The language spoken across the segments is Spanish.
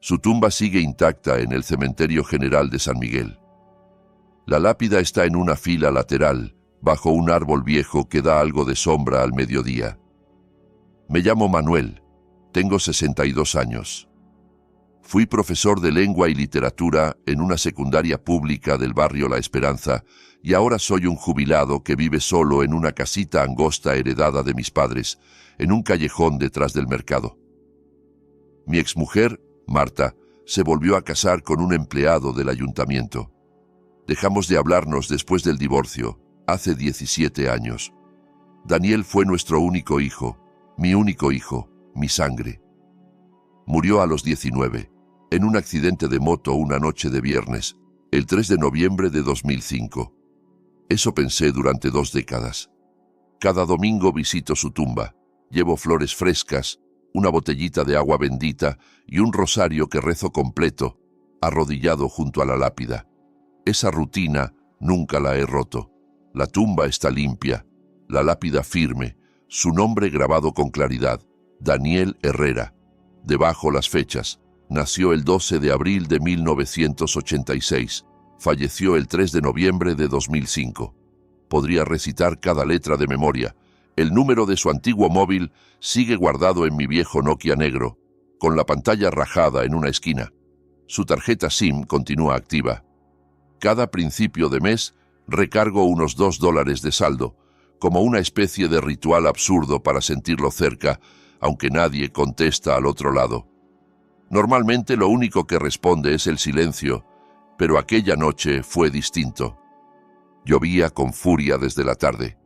Su tumba sigue intacta en el Cementerio General de San Miguel. La lápida está en una fila lateral, bajo un árbol viejo que da algo de sombra al mediodía. Me llamo Manuel, tengo 62 años. Fui profesor de lengua y literatura en una secundaria pública del barrio La Esperanza y ahora soy un jubilado que vive solo en una casita angosta heredada de mis padres, en un callejón detrás del mercado. Mi exmujer, Marta, se volvió a casar con un empleado del ayuntamiento. Dejamos de hablarnos después del divorcio, hace 17 años. Daniel fue nuestro único hijo, mi sangre. Murió a los 19, en un accidente de moto una noche de viernes, el 3 de noviembre de 2005. Eso pensé durante 2 décadas. Cada domingo visito su tumba, llevo flores frescas, una botellita de agua bendita y un rosario que rezo completo, arrodillado junto a la lápida. Esa rutina nunca la he roto. La tumba está limpia, la lápida firme, su nombre grabado con claridad, Daniel Herrera. Debajo las fechas. Nació el 12 de abril de 1986. Falleció el 3 de noviembre de 2005. Podría recitar cada letra de memoria. El número de su antiguo móvil sigue guardado en mi viejo Nokia negro, con la pantalla rajada en una esquina. Su tarjeta SIM continúa activa. Cada principio de mes recargo unos $2 de saldo, como una especie de ritual absurdo para sentirlo cerca, aunque nadie contesta al otro lado. Normalmente lo único que responde es el silencio, pero aquella noche fue distinto. Llovía con furia desde la tarde.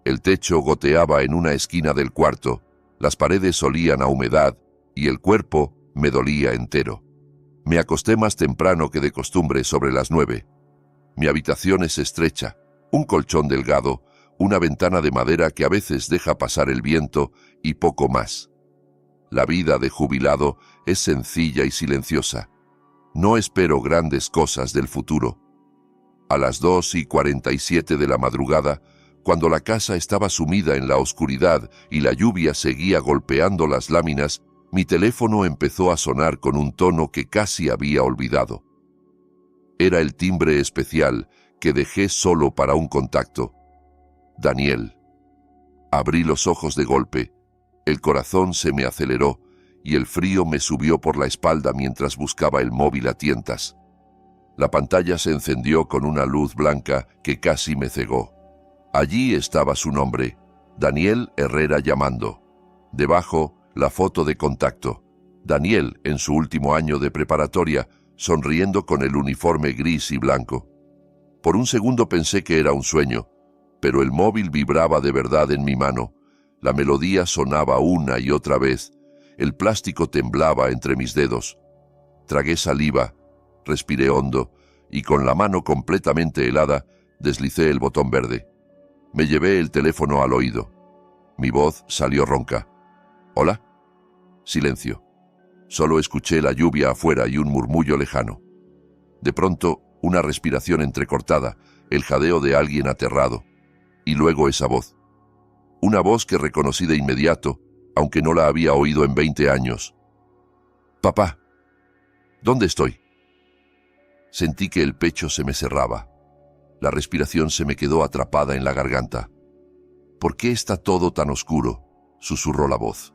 El techo goteaba en una esquina del cuarto, las paredes olían a humedad y el cuerpo me dolía entero. Me acosté más temprano que de costumbre, sobre las 9. Mi habitación es estrecha, un colchón delgado, una ventana de madera que a veces deja pasar el viento y poco más. La vida de jubilado es sencilla y silenciosa. No espero grandes cosas del futuro. A las 2:47 de la madrugada, cuando la casa estaba sumida en la oscuridad y la lluvia seguía golpeando las láminas, mi teléfono empezó a sonar con un tono que casi había olvidado. Era el timbre especial que dejé solo para un contacto. Daniel. Abrí los ojos de golpe. El corazón se me aceleró y el frío me subió por la espalda mientras buscaba el móvil a tientas. La pantalla se encendió con una luz blanca que casi me cegó. Allí estaba su nombre, Daniel Herrera llamando. Debajo, la foto de contacto. Daniel, en su último año de preparatoria, sonriendo con el uniforme gris y blanco. Por un segundo pensé que era un sueño, pero el móvil vibraba de verdad en mi mano. La melodía sonaba una y otra vez. El plástico temblaba entre mis dedos. Tragué saliva, respiré hondo y con la mano completamente helada deslicé el botón verde. Me llevé el teléfono al oído. Mi voz salió ronca. ¿Hola? Silencio. Solo escuché la lluvia afuera y un murmullo lejano. De pronto, una respiración entrecortada, el jadeo de alguien aterrado. Y luego esa voz. Una voz que reconocí de inmediato, aunque no la había oído en 20 años. «Papá, ¿dónde estoy?» Sentí que el pecho se me cerraba. La respiración se me quedó atrapada en la garganta. «¿Por qué está todo tan oscuro?», susurró la voz.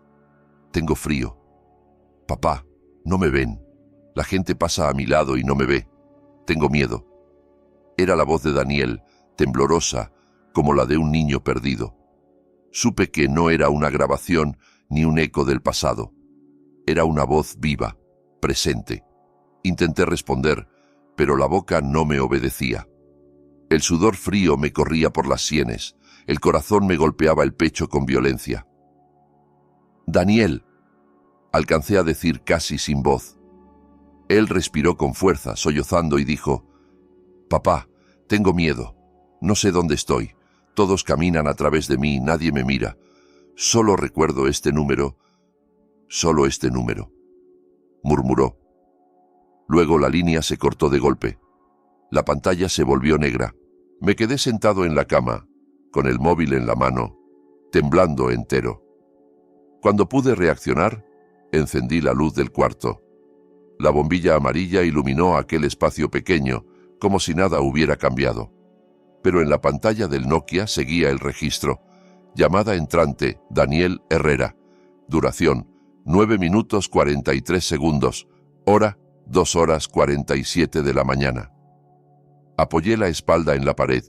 «Tengo frío. Papá, no me ven. La gente pasa a mi lado y no me ve. Tengo miedo». Era la voz de Daniel, temblorosa, como la de un niño perdido. Supe que no era una grabación ni un eco del pasado. Era una voz viva, presente. Intenté responder, pero la boca no me obedecía. El sudor frío me corría por las sienes, el corazón me golpeaba el pecho con violencia. «Daniel», alcancé a decir casi sin voz. Él respiró con fuerza, sollozando, y dijo: «Papá, tengo miedo. No sé dónde estoy. Todos caminan a través de mí, nadie me mira. Solo recuerdo este número, solo este número», murmuró. Luego la línea se cortó de golpe. La pantalla se volvió negra. Me quedé sentado en la cama, con el móvil en la mano, temblando entero. Cuando pude reaccionar, encendí la luz del cuarto. La bombilla amarilla iluminó aquel espacio pequeño, como si nada hubiera cambiado. Pero en la pantalla del Nokia seguía el registro. Llamada entrante, Daniel Herrera. Duración, 9 minutos 43 segundos. Hora, 2 horas 47 de la mañana. Apoyé la espalda en la pared,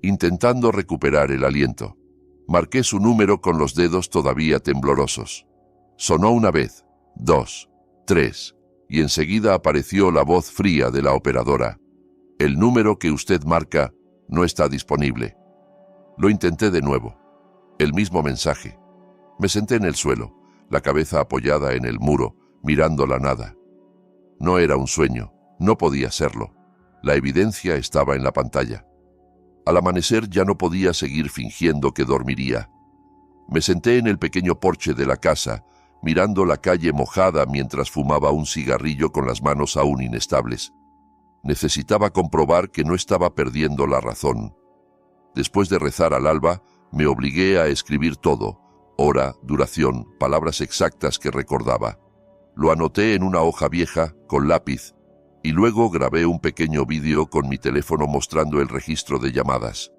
intentando recuperar el aliento. Marqué su número con los dedos todavía temblorosos. Sonó una vez, 2, 3, y enseguida apareció la voz fría de la operadora. El número que usted marca no está disponible. Lo intenté de nuevo. El mismo mensaje. Me senté en el suelo, la cabeza apoyada en el muro, mirando la nada. No era un sueño, no podía serlo. La evidencia estaba en la pantalla. Al amanecer ya no podía seguir fingiendo que dormiría. Me senté en el pequeño porche de la casa, mirando la calle mojada mientras fumaba un cigarrillo con las manos aún inestables. Necesitaba comprobar que no estaba perdiendo la razón. Después de rezar al alba, me obligué a escribir todo: hora, duración, palabras exactas que recordaba. Lo anoté en una hoja vieja, con lápiz, y luego grabé un pequeño vídeo con mi teléfono mostrando el registro de llamadas.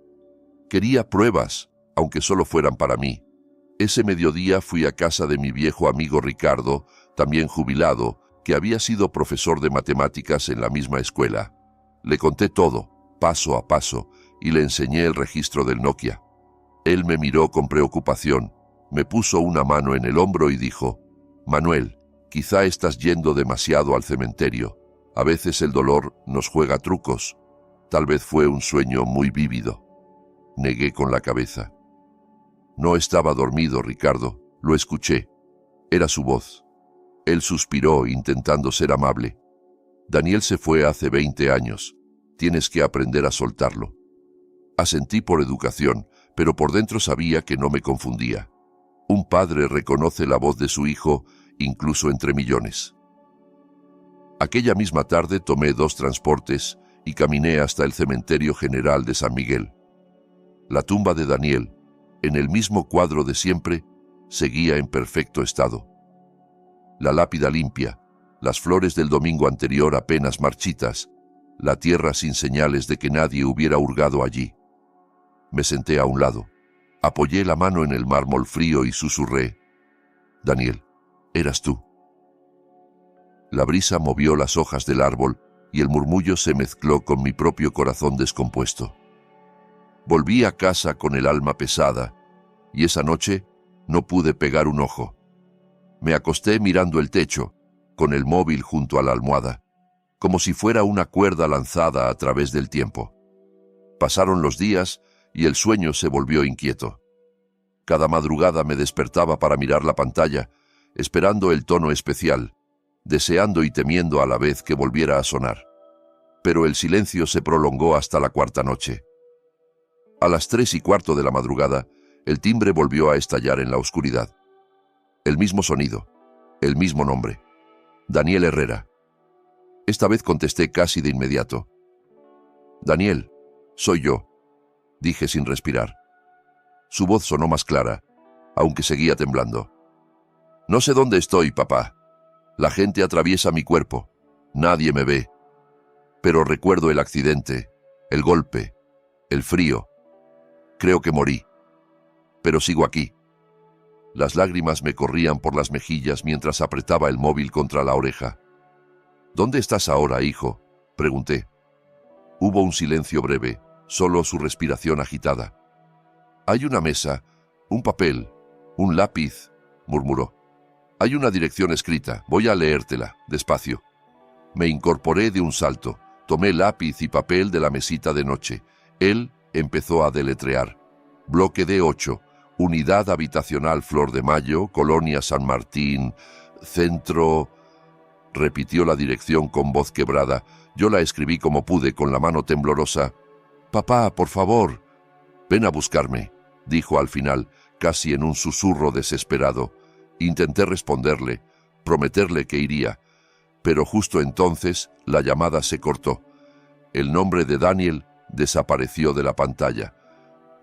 Quería pruebas, aunque solo fueran para mí. Ese mediodía fui a casa de mi viejo amigo Ricardo, también jubilado, que había sido profesor de matemáticas en la misma escuela. Le conté todo, paso a paso, y le enseñé el registro del Nokia. Él me miró con preocupación, me puso una mano en el hombro y dijo: «Manuel, quizá estás yendo demasiado al cementerio. A veces el dolor nos juega trucos. Tal vez fue un sueño muy vívido». Negué con la cabeza. No estaba dormido, Ricardo. Lo escuché. Era su voz. Él suspiró, intentando ser amable. «Daniel se fue hace 20 años. Tienes que aprender a soltarlo». Asentí por educación, pero por dentro sabía que no me confundía. Un padre reconoce la voz de su hijo, incluso entre millones. Aquella misma tarde tomé 2 transportes y caminé hasta el cementerio general de San Miguel. La tumba de Daniel, en el mismo cuadro de siempre, seguía en perfecto estado. La lápida limpia, las flores del domingo anterior apenas marchitas, la tierra sin señales de que nadie hubiera hurgado allí. Me senté a un lado, apoyé la mano en el mármol frío y susurré: «Daniel, eras tú». La brisa movió las hojas del árbol y el murmullo se mezcló con mi propio corazón descompuesto. Volví a casa con el alma pesada, y esa noche no pude pegar un ojo. Me acosté mirando el techo, con el móvil junto a la almohada, como si fuera una cuerda lanzada a través del tiempo. Pasaron los días y el sueño se volvió inquieto. Cada madrugada me despertaba para mirar la pantalla, esperando el tono especial, deseando y temiendo a la vez que volviera a sonar. Pero el silencio se prolongó hasta la 4ª noche. A las 3:15 de la madrugada, el timbre volvió a estallar en la oscuridad. El mismo sonido, el mismo nombre: Daniel Herrera. Esta vez contesté casi de inmediato. «Daniel, soy yo», dije sin respirar. Su voz sonó más clara, aunque seguía temblando. «No sé dónde estoy, papá. La gente atraviesa mi cuerpo. Nadie me ve. Pero recuerdo el accidente, el golpe, el frío. Creo que morí. Pero sigo aquí». Las lágrimas me corrían por las mejillas mientras apretaba el móvil contra la oreja. «¿Dónde estás ahora, hijo?», pregunté. Hubo un silencio breve, solo su respiración agitada. «Hay una mesa, un papel, un lápiz», murmuró. «Hay una dirección escrita. Voy a leértela, despacio». Me incorporé de un salto, tomé lápiz y papel de la mesita de noche. Él empezó a deletrear: «Bloque D8, Unidad Habitacional Flor de Mayo, Colonia San Martín, Centro...». Repitió la dirección con voz quebrada. Yo la escribí como pude, con la mano temblorosa. «Papá, por favor». «Ven a buscarme», dijo al final, casi en un susurro desesperado. Intenté responderle, prometerle que iría, pero justo entonces la llamada se cortó. El nombre de Daniel desapareció de la pantalla.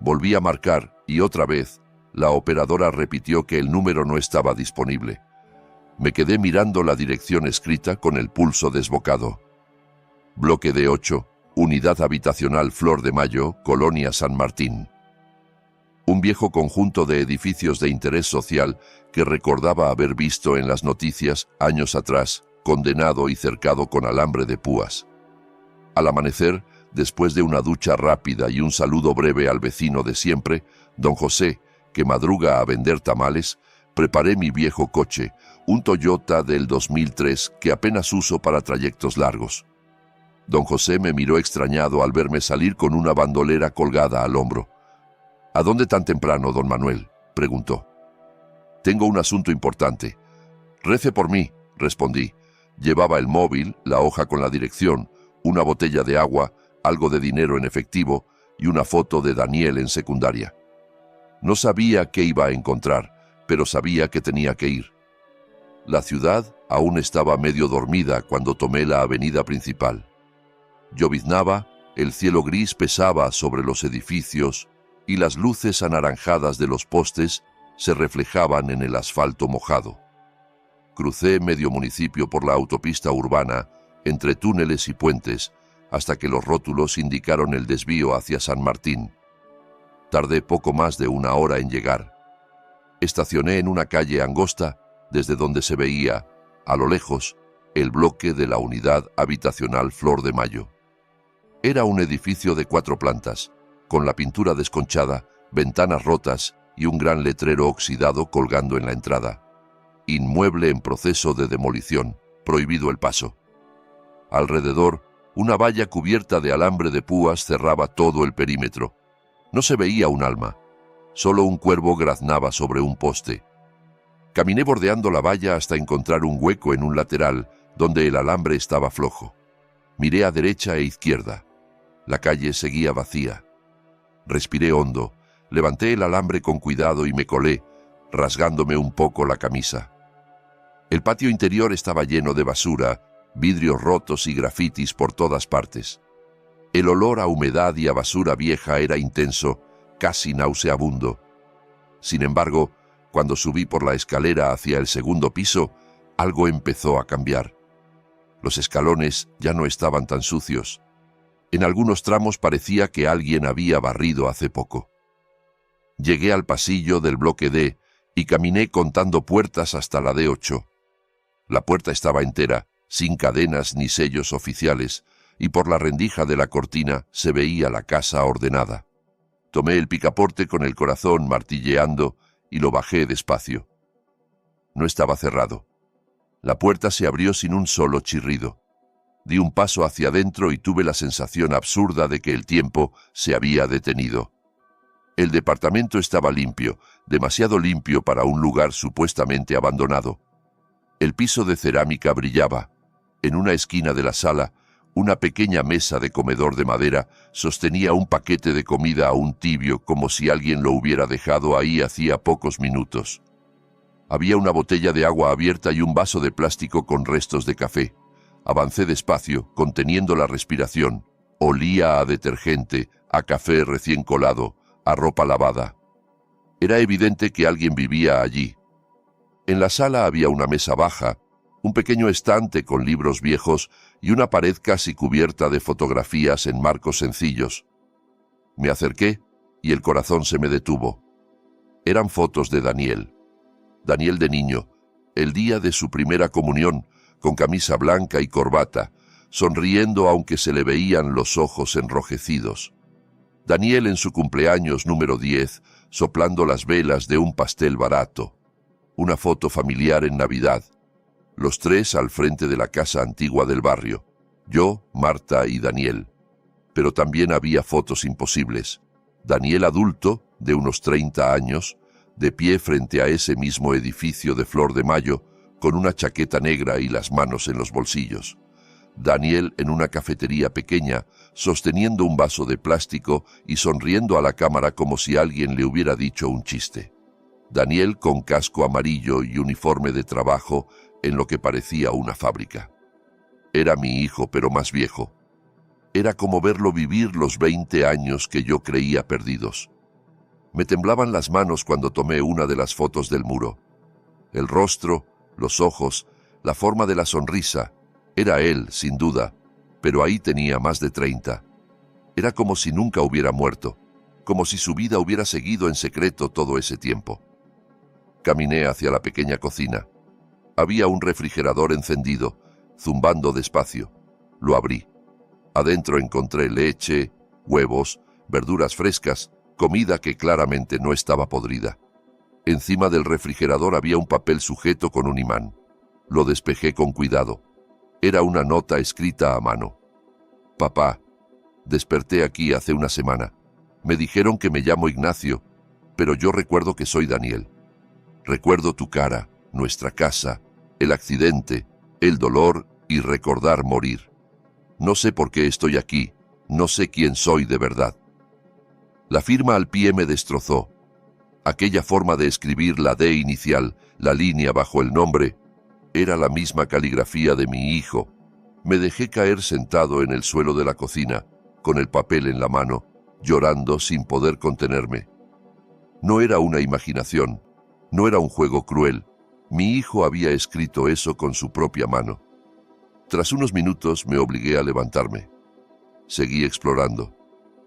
Volví a marcar y otra vez la operadora repitió que el número no estaba disponible. Me quedé mirando la dirección escrita con el pulso desbocado. Bloque D8, Unidad Habitacional Flor de Mayo, Colonia San Martín. Un viejo conjunto de edificios de interés social que recordaba haber visto en las noticias años atrás, condenado y cercado con alambre de púas. Al amanecer, después de una ducha rápida y un saludo breve al vecino de siempre, don José, que madruga a vender tamales, preparé mi viejo coche, un Toyota del 2003 que apenas uso para trayectos largos. Don José me miró extrañado al verme salir con una bandolera colgada al hombro. ¿A dónde tan temprano, don Manuel?, preguntó. Tengo un asunto importante. Rece por mí, respondí. Llevaba el móvil, la hoja con la dirección, una botella de agua, algo de dinero en efectivo y una foto de Daniel en secundaria. No sabía qué iba a encontrar, pero sabía que tenía que ir. La ciudad aún estaba medio dormida cuando tomé la avenida principal. Lloviznaba, el cielo gris pesaba sobre los edificios y las luces anaranjadas de los postes se reflejaban en el asfalto mojado. Crucé medio municipio por la autopista urbana, entre túneles y puentes, hasta que los rótulos indicaron el desvío hacia San Martín. Tardé poco más de una hora en llegar. Estacioné en una calle angosta, desde donde se veía, a lo lejos, el bloque de la Unidad Habitacional Flor de Mayo. Era un edificio de 4 plantas, con la pintura desconchada, ventanas rotas y un gran letrero oxidado colgando en la entrada. Inmueble en proceso de demolición, prohibido el paso. Alrededor, una valla cubierta de alambre de púas cerraba todo el perímetro. No se veía un alma, solo un cuervo graznaba sobre un poste. Caminé bordeando la valla hasta encontrar un hueco en un lateral donde el alambre estaba flojo. Miré a derecha e izquierda. La calle seguía vacía. Respiré hondo, levanté el alambre con cuidado y me colé, rasgándome un poco la camisa. El patio interior estaba lleno de basura, vidrios rotos y grafitis por todas partes. El olor a humedad y a basura vieja era intenso, casi nauseabundo. Sin embargo, cuando subí por la escalera hacia el segundo piso, algo empezó a cambiar. Los escalones ya no estaban tan sucios. En algunos tramos parecía que alguien había barrido hace poco. Llegué al pasillo del bloque D y caminé contando puertas hasta la D8. La puerta estaba entera, sin cadenas ni sellos oficiales, y por la rendija de la cortina se veía la casa ordenada. Tomé el picaporte con el corazón martilleando y lo bajé despacio. No estaba cerrado. La puerta se abrió sin un solo chirrido. Di un paso hacia adentro y tuve la sensación absurda de que el tiempo se había detenido. El departamento estaba limpio, demasiado limpio para un lugar supuestamente abandonado. El piso de cerámica brillaba. En una esquina de la sala, una pequeña mesa de comedor de madera sostenía un paquete de comida aún tibio, como si alguien lo hubiera dejado ahí hacía pocos minutos. Había una botella de agua abierta y un vaso de plástico con restos de café. Avancé despacio, conteniendo la respiración. Olía a detergente, a café recién colado, a ropa lavada. Era evidente que alguien vivía allí. En la sala había una mesa baja, un pequeño estante con libros viejos y una pared casi cubierta de fotografías en marcos sencillos. Me acerqué y el corazón se me detuvo. Eran fotos de Daniel. Daniel de niño, el día de su primera comunión, con camisa blanca y corbata, sonriendo aunque se le veían los ojos enrojecidos. Daniel en su cumpleaños número 10, soplando las velas de un pastel barato. Una foto familiar en Navidad. Los 3 al frente de la casa antigua del barrio. Yo, Marta y Daniel. Pero también había fotos imposibles. Daniel adulto, de unos 30 años, de pie frente a ese mismo edificio de Flor de Mayo, con una chaqueta negra y las manos en los bolsillos. Daniel en una cafetería pequeña, sosteniendo un vaso de plástico y sonriendo a la cámara como si alguien le hubiera dicho un chiste. Daniel con casco amarillo y uniforme de trabajo en lo que parecía una fábrica. Era mi hijo, pero más viejo. Era como verlo vivir los 20 años que yo creía perdidos. Me temblaban las manos cuando tomé una de las fotos del muro. El rostro, los ojos, la forma de la sonrisa. Era él, sin duda, pero ahí tenía más de 30. Era como si nunca hubiera muerto, como si su vida hubiera seguido en secreto todo ese tiempo. Caminé hacia la pequeña cocina. Había un refrigerador encendido, zumbando despacio. Lo abrí. Adentro encontré leche, huevos, verduras frescas, comida que claramente no estaba podrida. Encima del refrigerador había un papel sujeto con un imán. Lo despejé con cuidado. Era una nota escrita a mano. Papá, desperté aquí hace una semana. Me dijeron que me llamo Ignacio, pero yo recuerdo que soy Daniel. Recuerdo tu cara, nuestra casa, el accidente, el dolor y recordar morir. No sé por qué estoy aquí, no sé quién soy de verdad. La firma al pie me destrozó. Aquella forma de escribir la D inicial, la línea bajo el nombre, era la misma caligrafía de mi hijo. Me dejé caer sentado en el suelo de la cocina, con el papel en la mano, llorando sin poder contenerme. No era una imaginación, no era un juego cruel. Mi hijo había escrito eso con su propia mano. Tras unos minutos me obligué a levantarme. Seguí explorando.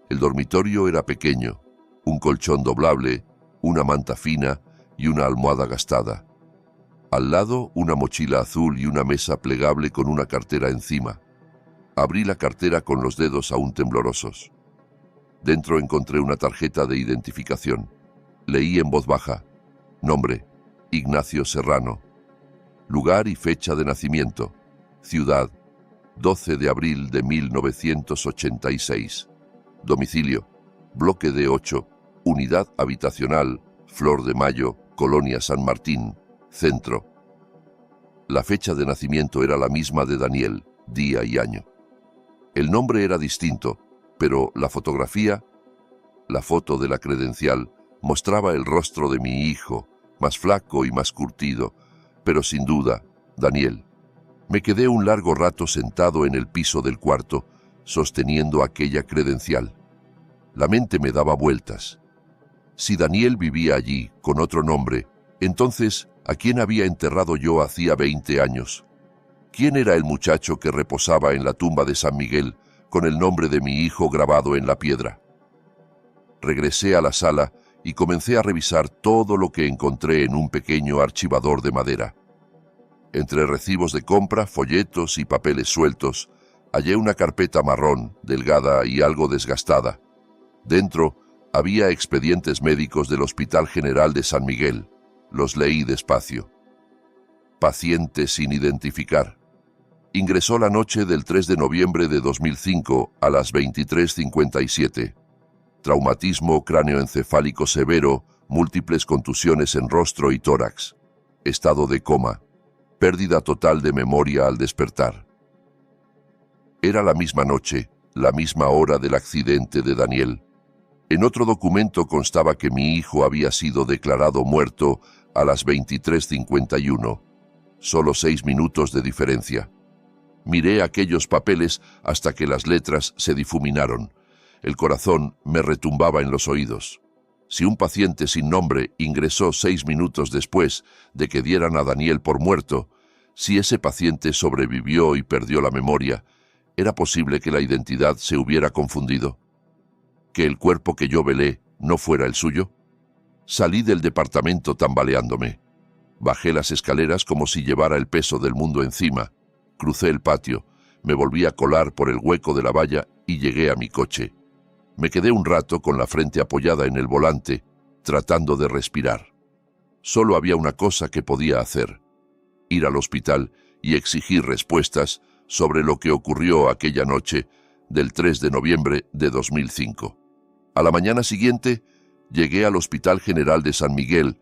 El dormitorio era pequeño, un colchón doblable, una manta fina y una almohada gastada. Al lado, una mochila azul y una mesa plegable con una cartera encima. Abrí la cartera con los dedos aún temblorosos. Dentro encontré una tarjeta de identificación. Leí en voz baja. Nombre, Ignacio Serrano. Lugar y fecha de nacimiento. Ciudad, 12 de abril de 1986. Domicilio, bloque D8, unidad habitacional, Flor de Mayo, Colonia San Martín, Centro. La fecha de nacimiento era la misma de Daniel, día y año. El nombre era distinto, pero la fotografía, la foto de la credencial, mostraba el rostro de mi hijo, más flaco y más curtido, pero sin duda, Daniel. Me quedé un largo rato sentado en el piso del cuarto, sosteniendo aquella credencial. La mente me daba vueltas. Si Daniel vivía allí, con otro nombre, entonces, ¿a quién había enterrado yo hacía 20 años? ¿Quién era el muchacho que reposaba en la tumba de San Miguel, con el nombre de mi hijo grabado en la piedra? Regresé a la sala y comencé a revisar todo lo que encontré en un pequeño archivador de madera. Entre recibos de compra, folletos y papeles sueltos, hallé una carpeta marrón, delgada y algo desgastada. Dentro había expedientes médicos del Hospital General de San Miguel. Los leí despacio. Paciente sin identificar. Ingresó la noche del 3 de noviembre de 2005 a las 23:57. Traumatismo cráneoencefálico severo, múltiples contusiones en rostro y tórax. Estado de coma. Pérdida total de memoria al despertar. Era la misma noche, la misma hora del accidente de Daniel. En otro documento constaba que mi hijo había sido declarado muerto a las 23:51. Solo 6 minutos de diferencia. Miré aquellos papeles hasta que las letras se difuminaron. El corazón me retumbaba en los oídos. Si un paciente sin nombre ingresó 6 minutos después de que dieran a Daniel por muerto, si ese paciente sobrevivió y perdió la memoria, ¿era posible que la identidad se hubiera confundido? ¿Que el cuerpo que yo velé no fuera el suyo? Salí del departamento tambaleándome. Bajé las escaleras como si llevara el peso del mundo encima. Crucé el patio, me volví a colar por el hueco de la valla y llegué a mi coche. Me quedé un rato con la frente apoyada en el volante, tratando de respirar. Solo había una cosa que podía hacer: ir al hospital y exigir respuestas sobre lo que ocurrió aquella noche del 3 de noviembre de 2005. A la mañana siguiente, llegué al Hospital General de San Miguel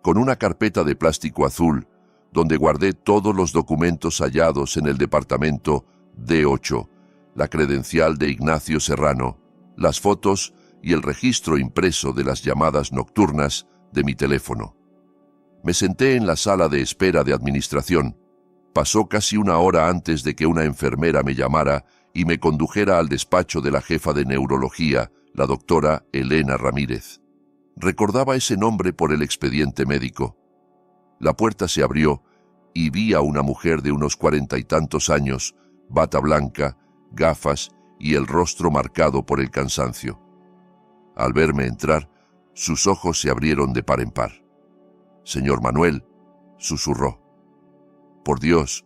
con una carpeta de plástico azul donde guardé todos los documentos hallados en el departamento D8, la credencial de Ignacio Serrano, las fotos y el registro impreso de las llamadas nocturnas de mi teléfono. Me senté en la sala de espera de administración. Pasó casi una hora antes de que una enfermera me llamara y me condujera al despacho de la jefa de neurología, la doctora Elena Ramírez. Recordaba ese nombre por el expediente médico. La puerta se abrió y vi a una mujer de unos 40 y tantos años, bata blanca, gafas y el rostro marcado por el cansancio. Al verme entrar, sus ojos se abrieron de par en par. «Señor Manuel», susurró. «Por Dios,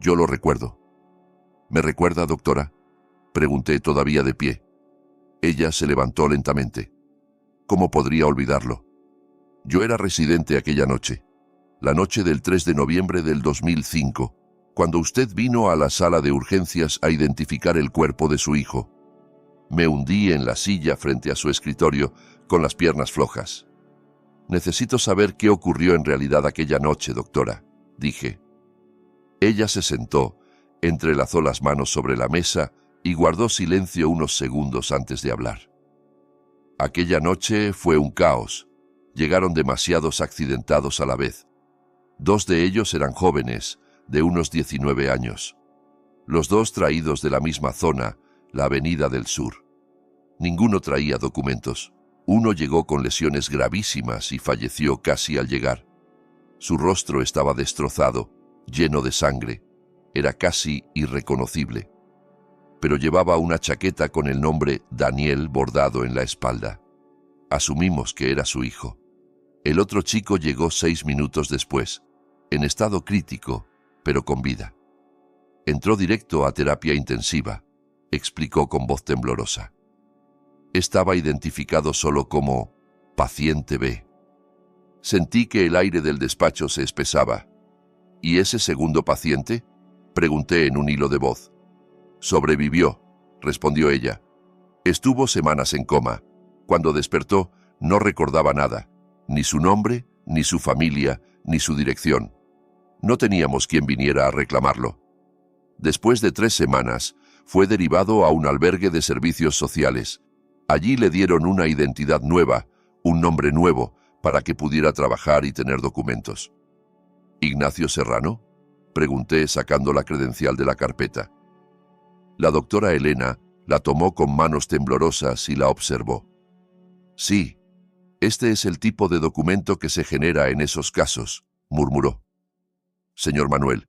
yo lo recuerdo». «¿Me recuerda, doctora?», pregunté todavía de pie. Ella se levantó lentamente. ¿Cómo podría olvidarlo? Yo era residente aquella noche, la noche del 3 de noviembre del 2005, cuando usted vino a la sala de urgencias a identificar el cuerpo de su hijo. Me hundí en la silla frente a su escritorio con las piernas flojas. «Necesito saber qué ocurrió en realidad aquella noche, doctora», dije. Ella se sentó, entrelazó las manos sobre la mesa y guardó silencio unos segundos antes de hablar. «Aquella noche fue un caos. Llegaron demasiados accidentados a la vez. 2 de ellos eran jóvenes, de unos 19 años. Los 2 traídos de la misma zona, la Avenida del Sur. Ninguno traía documentos. Uno llegó con lesiones gravísimas y falleció casi al llegar. Su rostro estaba destrozado, lleno de sangre. Era casi irreconocible. Pero llevaba una chaqueta con el nombre Daniel bordado en la espalda. Asumimos que era su hijo. El otro chico llegó 6 minutos después, en estado crítico, pero con vida. Entró directo a terapia intensiva», explicó con voz temblorosa. Estaba identificado solo como paciente B. Sentí que el aire del despacho se espesaba. «¿Y ese segundo paciente?», pregunté en un hilo de voz. «Sobrevivió», respondió ella. «Estuvo semanas en coma. Cuando despertó, no recordaba nada, ni su nombre, ni su familia, ni su dirección. No teníamos quien viniera a reclamarlo. Después de 3 semanas, fue derivado a un albergue de servicios sociales. Allí le dieron una identidad nueva, un nombre nuevo, para que pudiera trabajar y tener documentos». «¿Ignacio Serrano?», pregunté sacando la credencial de la carpeta. La doctora Elena la tomó con manos temblorosas y la observó. «Sí, este es el tipo de documento que se genera en esos casos», murmuró. «Señor Manuel,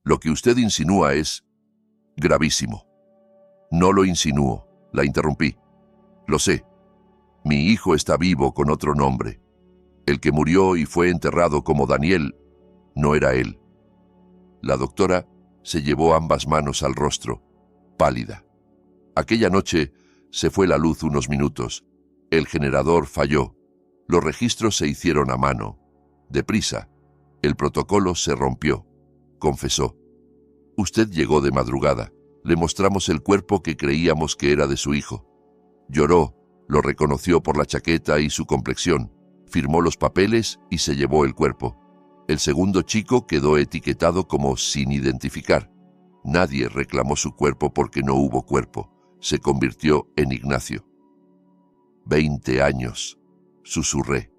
lo que usted insinúa es gravísimo». «No lo insinúo», la interrumpí. «Lo sé. Mi hijo está vivo con otro nombre. El que murió y fue enterrado como Daniel no era él». La doctora se llevó ambas manos al rostro, pálida. Aquella noche se fue la luz unos minutos. El generador falló. Los registros se hicieron a mano. Deprisa. El protocolo se rompió. Confesó. «Usted llegó de madrugada. Le mostramos el cuerpo que creíamos que era de su hijo. Lloró, lo reconoció por la chaqueta y su complexión. Firmó los papeles y se llevó el cuerpo. El segundo chico quedó etiquetado como sin identificar. Nadie reclamó su cuerpo porque no hubo cuerpo. Se convirtió en Ignacio». 20 años, susurré.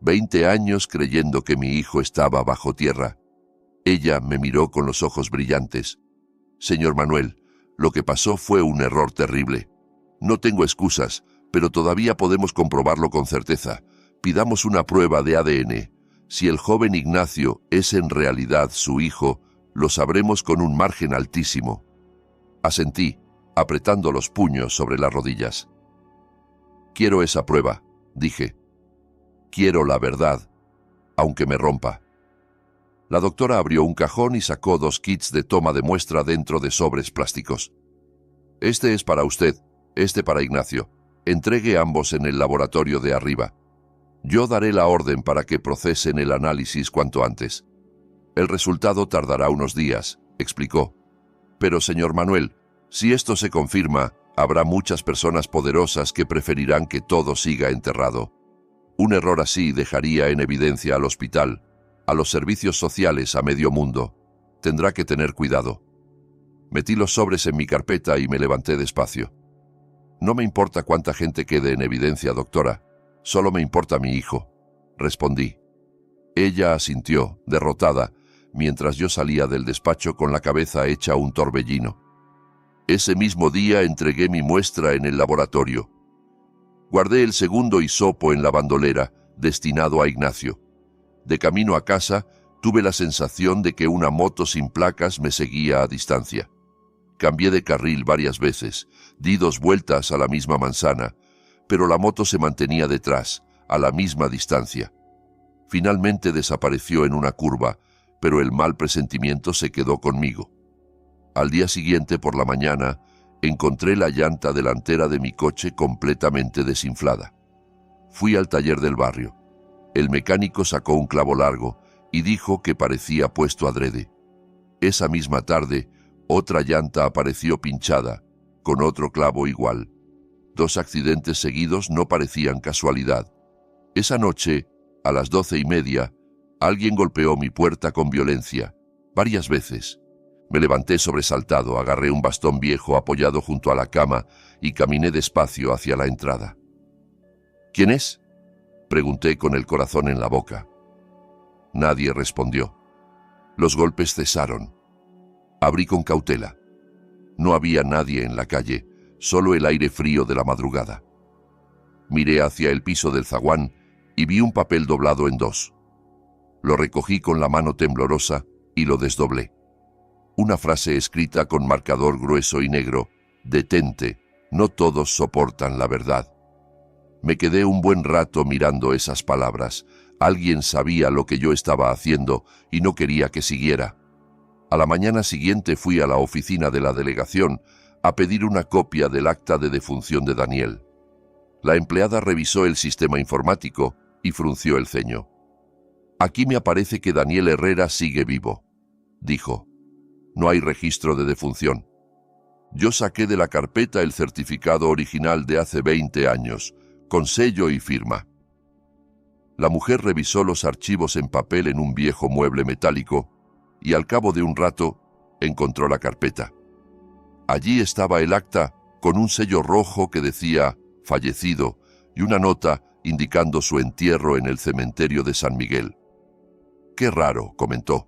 20 años creyendo que mi hijo estaba bajo tierra. Ella me miró con los ojos brillantes. «Señor Manuel, lo que pasó fue un error terrible. No tengo excusas, pero todavía podemos comprobarlo con certeza. Pidamos una prueba de ADN. Si el joven Ignacio es en realidad su hijo, lo sabremos con un margen altísimo». Asentí, apretando los puños sobre las rodillas. «Quiero esa prueba», dije. «Quiero la verdad, aunque me rompa». La doctora abrió un cajón y sacó 2 kits de toma de muestra dentro de sobres plásticos. «Este es para usted, este para Ignacio. Entregue ambos en el laboratorio de arriba. Yo daré la orden para que procesen el análisis cuanto antes. El resultado tardará unos días», explicó. «Pero, señor Manuel, si esto se confirma, habrá muchas personas poderosas que preferirán que todo siga enterrado. Un error así dejaría en evidencia al hospital, a los servicios sociales a medio mundo. Tendrá que tener cuidado». Metí los sobres en mi carpeta y me levanté despacio. «No me importa cuánta gente quede en evidencia, doctora. Solo me importa mi hijo», respondí. Ella asintió, derrotada, mientras yo salía del despacho con la cabeza hecha un torbellino. Ese mismo día entregué mi muestra en el laboratorio. Guardé el segundo hisopo en la bandolera, destinado a Ignacio. De camino a casa, Tuve la sensación de que una moto sin placas me seguía a distancia. Cambié de carril varias veces, di 2 vueltas a la misma manzana, pero la moto se mantenía detrás, a la misma distancia. Finalmente desapareció en una curva, pero el mal presentimiento se quedó conmigo. Al día siguiente, por la mañana, encontré la llanta delantera de mi coche completamente desinflada. Fui al taller del barrio. El mecánico sacó un clavo largo y dijo que parecía puesto adrede. Esa misma tarde, otra llanta apareció pinchada, con otro clavo igual. 2 accidentes seguidos no parecían casualidad. Esa noche, a las 12:30, alguien golpeó mi puerta con violencia, varias veces. Me levanté sobresaltado, agarré un bastón viejo apoyado junto a la cama y caminé despacio hacia la entrada. ¿Quién es?, pregunté con el corazón en la boca. Nadie respondió. Los golpes cesaron. Abrí con cautela. No había nadie en la calle, solo el aire frío de la madrugada. Miré hacia el piso del zaguán y vi un papel doblado en 2. Lo recogí con la mano temblorosa y lo desdoblé. Una frase escrita con marcador grueso y negro: «Detente, no todos soportan la verdad». Me quedé un buen rato mirando esas palabras. Alguien sabía lo que yo estaba haciendo y no quería que siguiera. A la mañana siguiente fui a la oficina de la delegación a pedir una copia del acta de defunción de Daniel. La empleada revisó el sistema informático y frunció el ceño. «Aquí me aparece que Daniel Herrera sigue vivo», dijo. «No hay registro de defunción». Yo saqué de la carpeta el certificado original de hace 20 años, con sello y firma. La mujer revisó los archivos en papel en un viejo mueble metálico y al cabo de un rato encontró la carpeta. Allí estaba el acta con un sello rojo que decía «Fallecido» y una nota indicando su entierro en el cementerio de San Miguel. «Qué raro», comentó.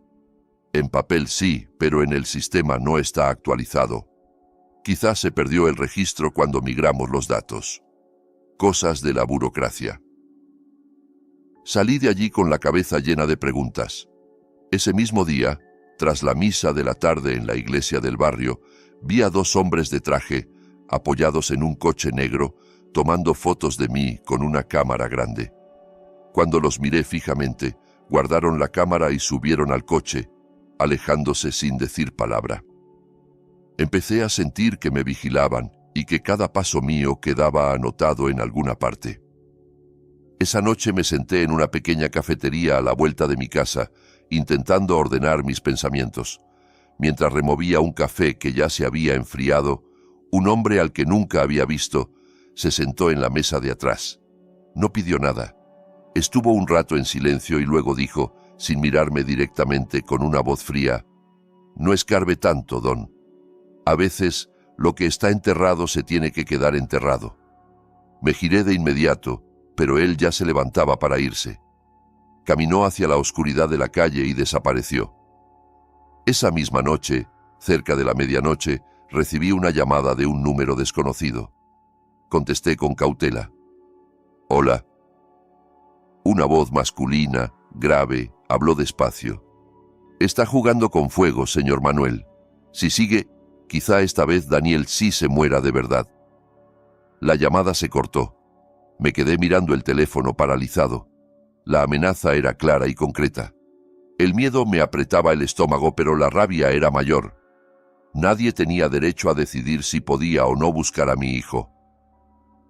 «En papel sí, pero en el sistema no está actualizado. Quizás se perdió el registro cuando migramos los datos». Cosas de la burocracia. Salí de allí con la cabeza llena de preguntas. Ese mismo día, tras la misa de la tarde en la iglesia del barrio, vi a 2 hombres de traje, apoyados en un coche negro, tomando fotos de mí con una cámara grande. Cuando los miré fijamente, guardaron la cámara y subieron al coche, alejándose sin decir palabra. Empecé a sentir que me vigilaban y que cada paso mío quedaba anotado en alguna parte. Esa noche me senté en una pequeña cafetería a la vuelta de mi casa, intentando ordenar mis pensamientos. Mientras removía un café que ya se había enfriado, un hombre al que nunca había visto se sentó en la mesa de atrás. No pidió nada. Estuvo un rato en silencio y luego dijo, sin mirarme directamente, con una voz fría: «No escarbe tanto, don. A veces lo que está enterrado se tiene que quedar enterrado». Me giré de inmediato, pero él ya se levantaba para irse. Caminó hacia la oscuridad de la calle y desapareció. Esa misma noche, cerca de la medianoche, recibí una llamada de un número desconocido. Contesté con cautela. «Hola». Una voz masculina, grave, habló despacio. «Está jugando con fuego, señor Manuel. Si sigue, quizá esta vez Daniel sí se muera de verdad». La llamada se cortó. Me quedé mirando el teléfono paralizado. La amenaza era clara y concreta. El miedo me apretaba el estómago, pero la rabia era mayor. Nadie tenía derecho a decidir si podía o no buscar a mi hijo.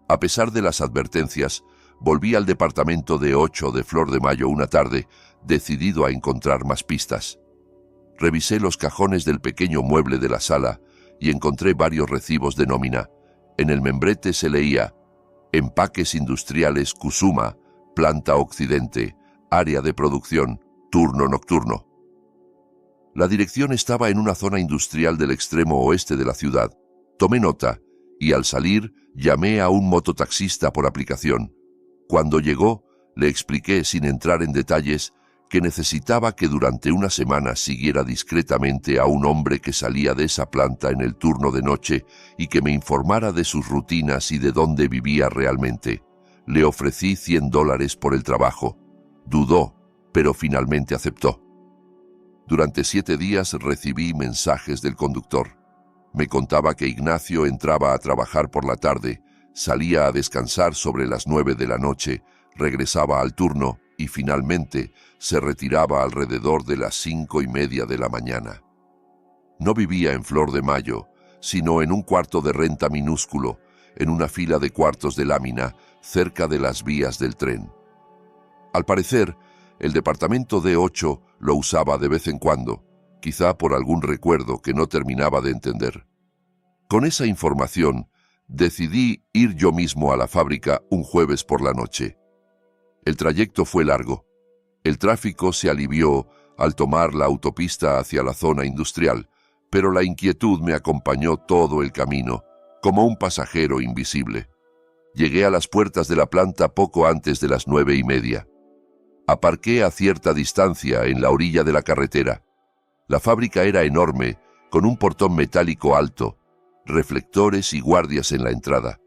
A pesar de las advertencias, volví al departamento de 8 de Flor de Mayo una tarde, decidido a encontrar más pistas. Revisé los cajones del pequeño mueble de la sala y encontré varios recibos de nómina. En el membrete se leía: «Empaques Industriales Kusuma, Planta Occidente, Área de Producción, Turno Nocturno». La dirección estaba en una zona industrial del extremo oeste de la ciudad. Tomé nota y al salir llamé a un mototaxista por aplicación. Cuando llegó, le expliqué sin entrar en detalles que necesitaba que durante una semana siguiera discretamente a un hombre que salía de esa planta en el turno de noche y que me informara de sus rutinas y de dónde vivía realmente. Le ofrecí $100 por el trabajo. Dudó, pero finalmente aceptó. Durante 7 días recibí mensajes del conductor. Me contaba que Ignacio entraba a trabajar por la tarde, salía a descansar sobre las 9 de la noche, regresaba al turno y finalmente se retiraba alrededor de las 5:30 de la mañana. No vivía en Flor de Mayo, sino en un cuarto de renta minúsculo, en una fila de cuartos de lámina, cerca de las vías del tren. Al parecer, el departamento D8 lo usaba de vez en cuando, quizá por algún recuerdo que no terminaba de entender. Con esa información, decidí ir yo mismo a la fábrica un jueves por la noche. El trayecto fue largo. El tráfico se alivió al tomar la autopista hacia la zona industrial, pero la inquietud me acompañó todo el camino, como un pasajero invisible. Llegué a las puertas de la planta poco antes de las 9:30. Aparqué a cierta distancia en la orilla de la carretera. La fábrica era enorme, con un portón metálico alto, reflectores y guardias en la entrada.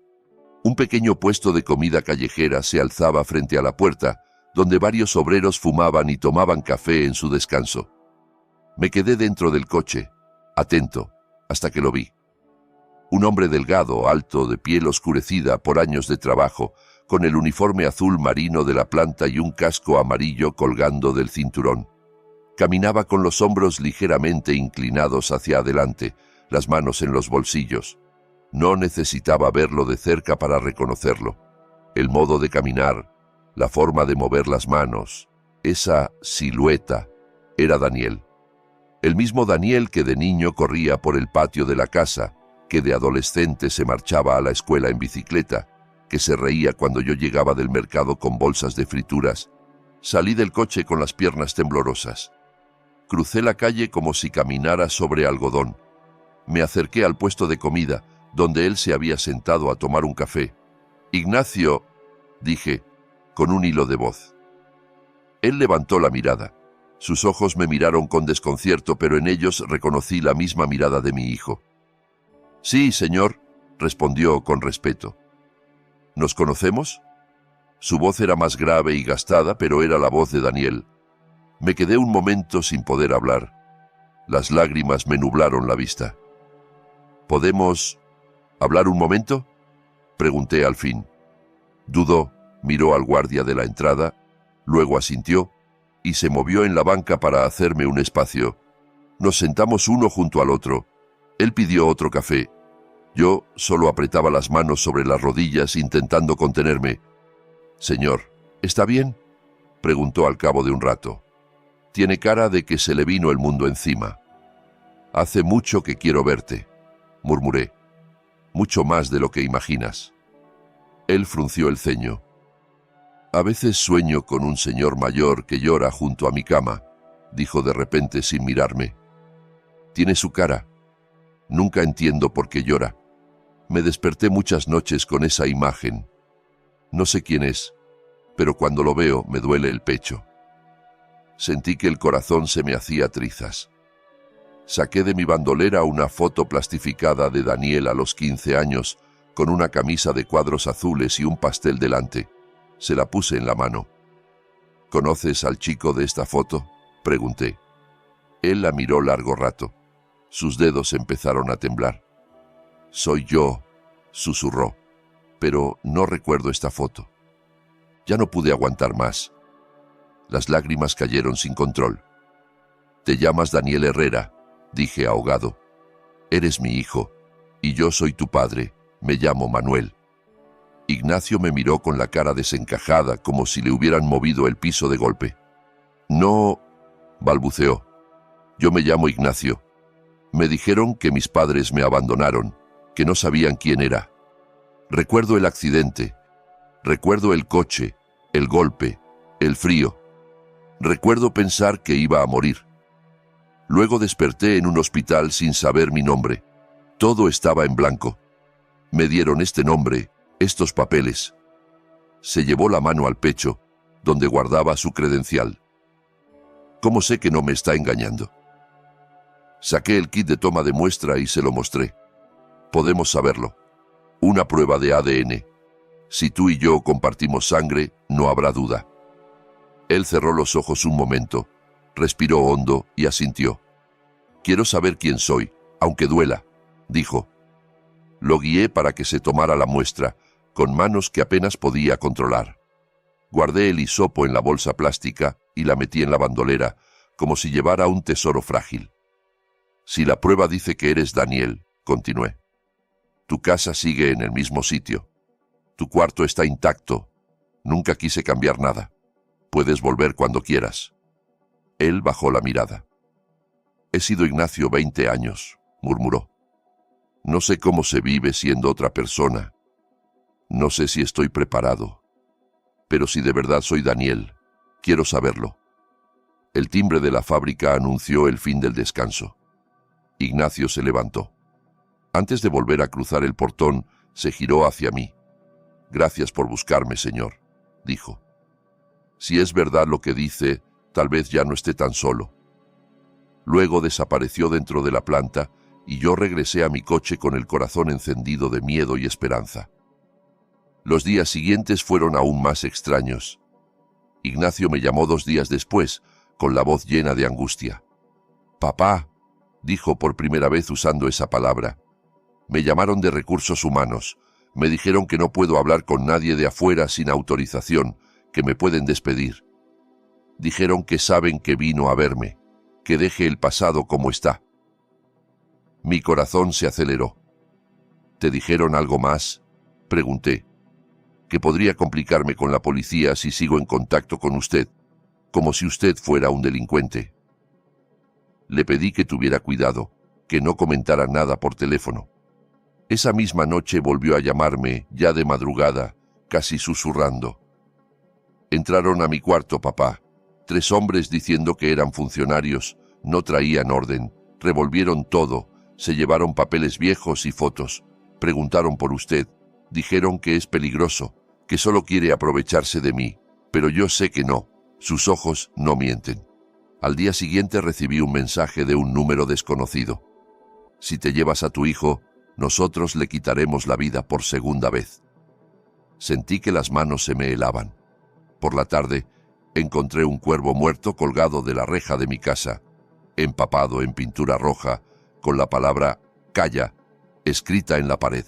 Un pequeño puesto de comida callejera se alzaba frente a la puerta, donde varios obreros fumaban y tomaban café en su descanso. Me quedé dentro del coche, atento, hasta que lo vi. Un hombre delgado, alto, de piel oscurecida por años de trabajo, con el uniforme azul marino de la planta y un casco amarillo colgando del cinturón. Caminaba con los hombros ligeramente inclinados hacia adelante, las manos en los bolsillos. No necesitaba verlo de cerca para reconocerlo. El modo de caminar, la forma de mover las manos, esa silueta, era Daniel. El mismo Daniel que de niño corría por el patio de la casa, que de adolescente se marchaba a la escuela en bicicleta, que se reía cuando yo llegaba del mercado con bolsas de frituras. Salí del coche con las piernas temblorosas. Crucé la calle como si caminara sobre algodón. Me acerqué al puesto de comida, donde él se había sentado a tomar un café. «Ignacio», dije, con un hilo de voz. Él levantó la mirada. Sus ojos me miraron con desconcierto, pero en ellos reconocí la misma mirada de mi hijo. «Sí, señor», respondió con respeto. «¿Nos conocemos?» Su voz era más grave y gastada, pero era la voz de Daniel. Me quedé un momento sin poder hablar. Las lágrimas me nublaron la vista. «¿Podemos hablar un momento?», pregunté al fin. Dudó, miró al guardia de la entrada, luego asintió y se movió en la banca para hacerme un espacio. Nos sentamos uno junto al otro. Él pidió otro café. Yo solo apretaba las manos sobre las rodillas intentando contenerme. «Señor, ¿está bien?», preguntó al cabo de un rato. «Tiene cara de que se le vino el mundo encima». «Hace mucho que quiero verte», murmuré. «Mucho más de lo que imaginas». Él frunció el ceño. «A veces sueño con un señor mayor que llora junto a mi cama», dijo de repente sin mirarme. «Tiene su cara. Nunca entiendo por qué llora. Me desperté muchas noches con esa imagen. No sé quién es, pero cuando lo veo me duele el pecho». Sentí que el corazón se me hacía trizas. Saqué de mi bandolera una foto plastificada de Daniel a los 15 años, con una camisa de cuadros azules y un pastel delante. Se la puse en la mano. «¿Conoces al chico de esta foto?», pregunté. Él la miró largo rato. Sus dedos empezaron a temblar. «Soy yo», susurró, «pero no recuerdo esta foto». Ya no pude aguantar más. Las lágrimas cayeron sin control. «Te llamas Daniel Herrera», dije ahogado. «Eres mi hijo, y yo soy tu padre. Me llamo Manuel». Ignacio me miró con la cara desencajada, como si le hubieran movido el piso de golpe. «No», balbuceó. «Yo me llamo Ignacio. Me dijeron que mis padres me abandonaron, que no sabían quién era. Recuerdo el accidente. Recuerdo el coche, el golpe, el frío. Recuerdo pensar que iba a morir. Luego desperté en un hospital sin saber mi nombre. Todo estaba en blanco. Me dieron este nombre, estos papeles». Se llevó la mano al pecho, donde guardaba su credencial. «¿Cómo sé que no me está engañando?». Saqué el kit de toma de muestra y se lo mostré. «Podemos saberlo. Una prueba de ADN. Si tú y yo compartimos sangre, no habrá duda». Él cerró los ojos un momento, Respiró hondo y asintió. Quiero saber quién soy, aunque duela, dijo. Lo guié para que se tomara la muestra, con manos que apenas podía controlar. Guardé el hisopo en la bolsa plástica y la metí en la bandolera, como si llevara un tesoro frágil. Si la prueba dice que eres Daniel, continué. Tu casa sigue en el mismo sitio. Tu cuarto está intacto. Nunca quise cambiar nada. Puedes volver cuando quieras. Él bajó la mirada. He sido Ignacio 20 años, murmuró. No sé cómo se vive siendo otra persona. No sé si estoy preparado. Pero si de verdad soy Daniel, quiero saberlo. El timbre de la fábrica anunció el fin del descanso. Ignacio se levantó. Antes de volver a cruzar el portón, se giró hacia mí. Gracias por buscarme, señor, dijo. Si es verdad lo que dice, tal vez ya no esté tan solo. Luego desapareció dentro de la planta y yo regresé a mi coche con el corazón encendido de miedo y esperanza. Los días siguientes fueron aún más extraños. Ignacio me llamó 2 días después, con la voz llena de angustia. «Papá», dijo por primera vez usando esa palabra. «Me llamaron de Recursos Humanos. Me dijeron que no puedo hablar con nadie de afuera sin autorización, que me pueden despedir. Dijeron que saben que vino a verme, que deje el pasado como está». Mi corazón se aceleró. «¿Te dijeron algo más?», pregunté. «Que podría complicarme con la policía si sigo en contacto con usted, como si usted fuera un delincuente». Le pedí que tuviera cuidado, que no comentara nada por teléfono. Esa misma noche volvió a llamarme, ya de madrugada, casi susurrando. «Entraron a mi cuarto, papá. 3 hombres diciendo que eran funcionarios, no traían orden, revolvieron todo, se llevaron papeles viejos y fotos, preguntaron por usted, dijeron que es peligroso, que solo quiere aprovecharse de mí, pero yo sé que no, sus ojos no mienten». Al día siguiente recibí un mensaje de un número desconocido. «Si te llevas a tu hijo, nosotros le quitaremos la vida por 2ª vez». Sentí que las manos se me helaban. Por la tarde, encontré un cuervo muerto colgado de la reja de mi casa, empapado en pintura roja, con la palabra «Calla» escrita en la pared.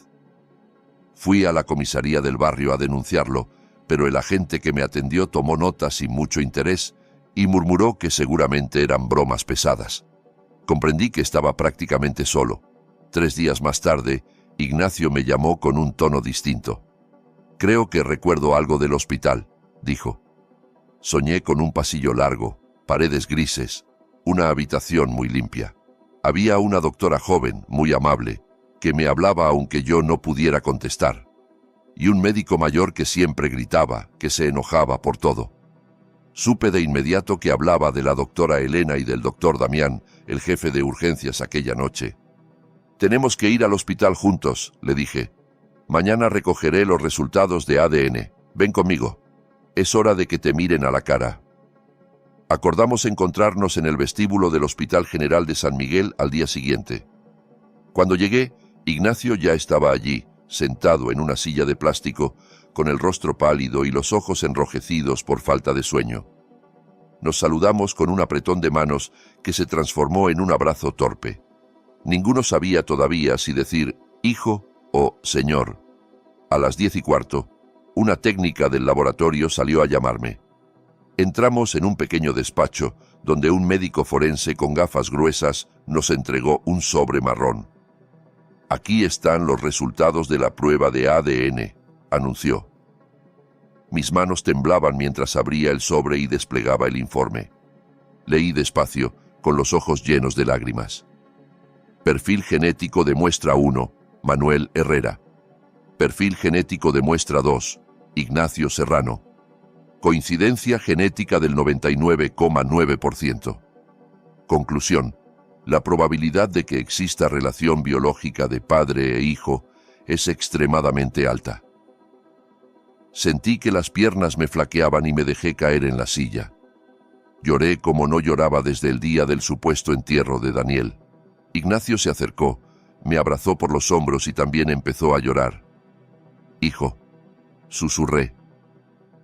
Fui a la comisaría del barrio a denunciarlo, pero el agente que me atendió tomó nota sin mucho interés y murmuró que seguramente eran bromas pesadas. Comprendí que estaba prácticamente solo. 3 días más tarde, Ignacio me llamó con un tono distinto. «Creo que recuerdo algo del hospital», dijo. Soñé con un pasillo largo, paredes grises, una habitación muy limpia. Había una doctora joven, muy amable, que me hablaba aunque yo no pudiera contestar. Y un médico mayor que siempre gritaba, que se enojaba por todo. Supe de inmediato que hablaba de la doctora Elena y del doctor Damián, el jefe de urgencias aquella noche. «Tenemos que ir al hospital juntos», le dije. «Mañana recogeré los resultados de ADN. Ven conmigo. Es hora de que te miren a la cara». Acordamos encontrarnos en el vestíbulo del Hospital General de San Miguel al día siguiente. Cuando llegué, Ignacio ya estaba allí, sentado en una silla de plástico, con el rostro pálido y los ojos enrojecidos por falta de sueño. Nos saludamos con un apretón de manos que se transformó en un abrazo torpe. Ninguno sabía todavía si decir «hijo» o «señor». A las 10:15, una técnica del laboratorio salió a llamarme. Entramos en un pequeño despacho, donde un médico forense con gafas gruesas nos entregó un sobre marrón. «Aquí están los resultados de la prueba de ADN», anunció. Mis manos temblaban mientras abría el sobre y desplegaba el informe. Leí despacio, con los ojos llenos de lágrimas. Perfil genético de muestra 1, Manuel Herrera. Perfil genético de muestra 2, Ignacio Serrano. Coincidencia genética del 99,9%. Conclusión. La probabilidad de que exista relación biológica de padre e hijo es extremadamente alta. Sentí que las piernas me flaqueaban y me dejé caer en la silla. Lloré como no lloraba desde el día del supuesto entierro de Daniel. Ignacio se acercó, me abrazó por los hombros y también empezó a llorar. «Hijo», susurré.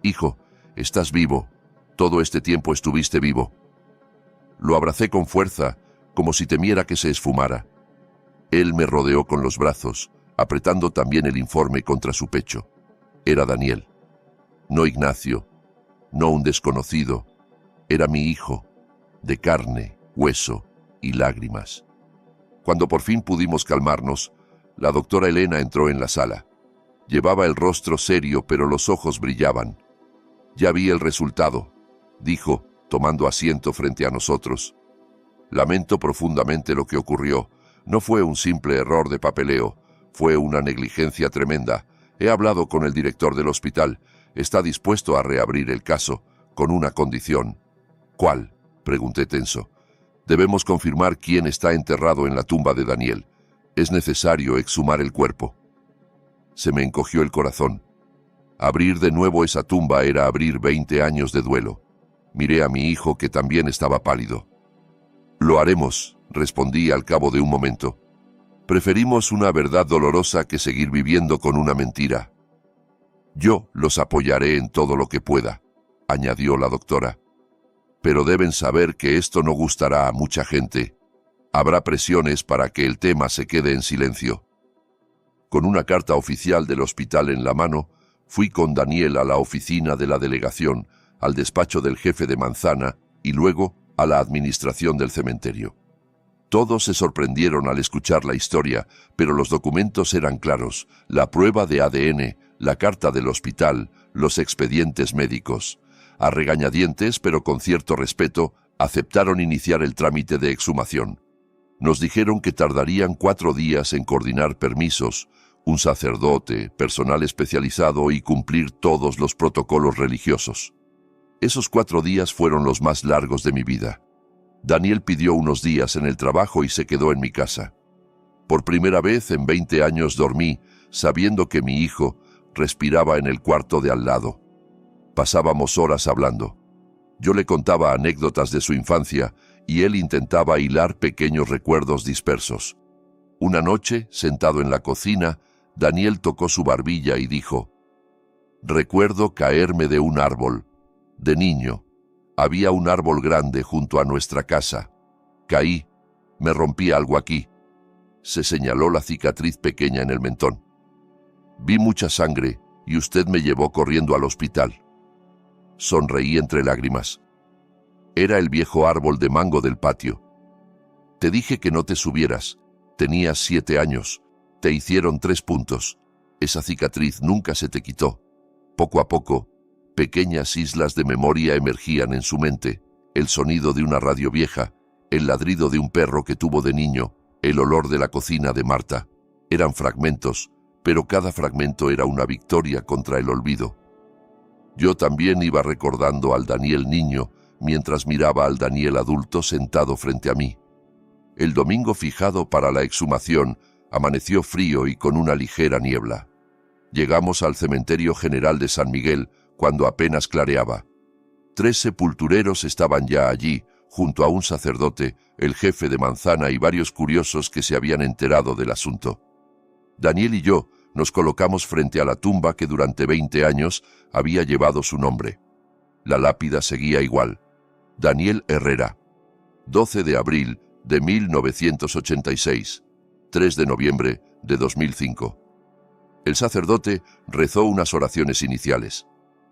«Hijo, estás vivo. Todo este tiempo estuviste vivo». Lo abracé con fuerza, como si temiera que se esfumara. Él me rodeó con los brazos, apretando también el informe contra su pecho. Era Daniel. No Ignacio, no un desconocido. Era mi hijo, de carne, hueso y lágrimas. Cuando por fin pudimos calmarnos, la doctora Elena entró en la sala. Llevaba el rostro serio, pero los ojos brillaban. «Ya vi el resultado», dijo, tomando asiento frente a nosotros. «Lamento profundamente lo que ocurrió. No fue un simple error de papeleo, fue una negligencia tremenda. He hablado con el director del hospital. Está dispuesto a reabrir el caso, con una condición». «¿Cuál?», pregunté tenso. «Debemos confirmar quién está enterrado en la tumba de Daniel. Es necesario exhumar el cuerpo». Se me encogió el corazón. Abrir de nuevo esa tumba era abrir 20 años de duelo. Miré a mi hijo, que también estaba pálido. «Lo haremos», respondí al cabo de un momento. «Preferimos una verdad dolorosa que seguir viviendo con una mentira». «Yo los apoyaré en todo lo que pueda», añadió la doctora. «Pero deben saber que esto no gustará a mucha gente. Habrá presiones para que el tema se quede en silencio». Con una carta oficial del hospital en la mano, fui con Daniel a la oficina de la delegación, al despacho del jefe de Manzana y luego a la administración del cementerio. Todos se sorprendieron al escuchar la historia, pero los documentos eran claros: la prueba de ADN, la carta del hospital, los expedientes médicos. A regañadientes, pero con cierto respeto, aceptaron iniciar el trámite de exhumación. Nos dijeron que tardarían 4 días en coordinar permisos, un sacerdote, personal especializado y cumplir todos los protocolos religiosos. Esos 4 días fueron los más largos de mi vida. Daniel pidió unos días en el trabajo y se quedó en mi casa. Por primera vez en 20 años dormí, sabiendo que mi hijo respiraba en el cuarto de al lado. Pasábamos horas hablando. Yo le contaba anécdotas de su infancia y él intentaba hilar pequeños recuerdos dispersos. Una noche, sentado en la cocina, Daniel tocó su barbilla y dijo: «Recuerdo caerme de un árbol. De niño. Había un árbol grande junto a nuestra casa. Caí. Me rompí algo aquí». Se señaló la cicatriz pequeña en el mentón. «Vi mucha sangre y usted me llevó corriendo al hospital». Sonreí entre lágrimas. Era el viejo árbol de mango del patio. «Te dije que no te subieras. Tenías 7 años. Te hicieron 3 puntos. Esa cicatriz nunca se te quitó». Poco a poco, pequeñas islas de memoria emergían en su mente: el sonido de una radio vieja, el ladrido de un perro que tuvo de niño, el olor de la cocina de Marta. Eran fragmentos, pero cada fragmento era una victoria contra el olvido. Yo también iba recordando al Daniel niño, mientras miraba al Daniel adulto sentado frente a mí. El domingo fijado para la exhumación amaneció frío y con una ligera niebla. Llegamos al cementerio general de San Miguel cuando apenas clareaba. 3 sepultureros estaban ya allí, junto a un sacerdote, el jefe de Manzana y varios curiosos que se habían enterado del asunto. Daniel y yo nos colocamos frente a la tumba que durante 20 años había llevado su nombre. La lápida seguía igual: Daniel Herrera. 12 de abril de 1986. 3 de noviembre de 2005. El sacerdote rezó unas oraciones iniciales.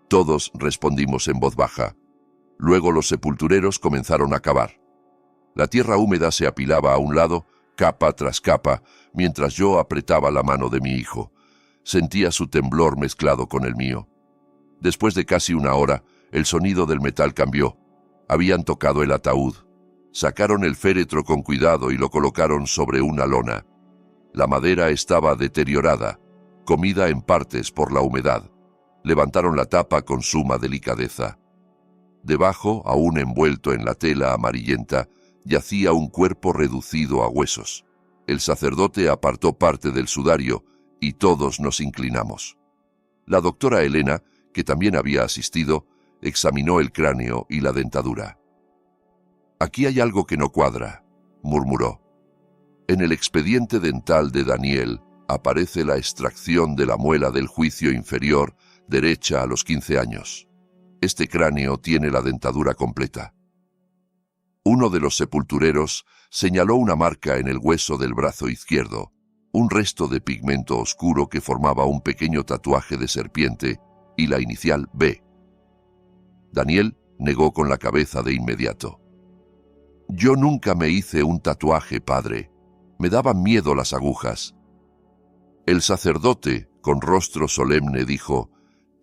Todos respondimos en voz baja. Luego los sepultureros comenzaron a cavar. La tierra húmeda se apilaba a un lado, capa tras capa, mientras yo apretaba la mano de mi hijo. Sentía su temblor mezclado con el mío. Después de casi 1 hora, el sonido del metal cambió. Habían tocado el ataúd. Sacaron el féretro con cuidado y lo colocaron sobre una lona. La madera estaba deteriorada, comida en partes por la humedad. Levantaron la tapa con suma delicadeza. Debajo, aún envuelto en la tela amarillenta, yacía un cuerpo reducido a huesos. El sacerdote apartó parte del sudario y todos nos inclinamos. La doctora Elena, que también había asistido, examinó el cráneo y la dentadura. «Aquí hay algo que no cuadra», murmuró. «En el expediente dental de Daniel aparece la extracción de la muela del juicio inferior derecha a los 15 años. Este cráneo tiene la dentadura completa». Uno de los sepultureros señaló una marca en el hueso del brazo izquierdo, un resto de pigmento oscuro que formaba un pequeño tatuaje de serpiente y la inicial B. Daniel negó con la cabeza de inmediato. Yo nunca me hice un tatuaje, padre. Me daban miedo las agujas. El sacerdote, con rostro solemne, dijo: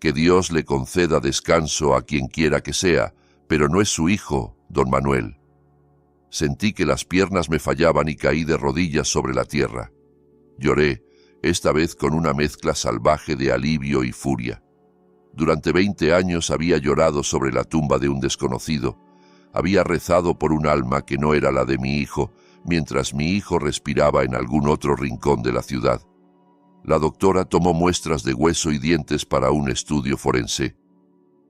que Dios le conceda descanso a quien quiera que sea, pero no es su hijo, don Manuel. Sentí que las piernas me fallaban y caí de rodillas sobre la tierra. Lloré, esta vez con una mezcla salvaje de alivio y furia. Durante 20 años había llorado sobre la tumba de un desconocido. Había rezado por un alma que no era la de mi hijo, mientras mi hijo respiraba en algún otro rincón de la ciudad. La doctora tomó muestras de hueso y dientes para un estudio forense.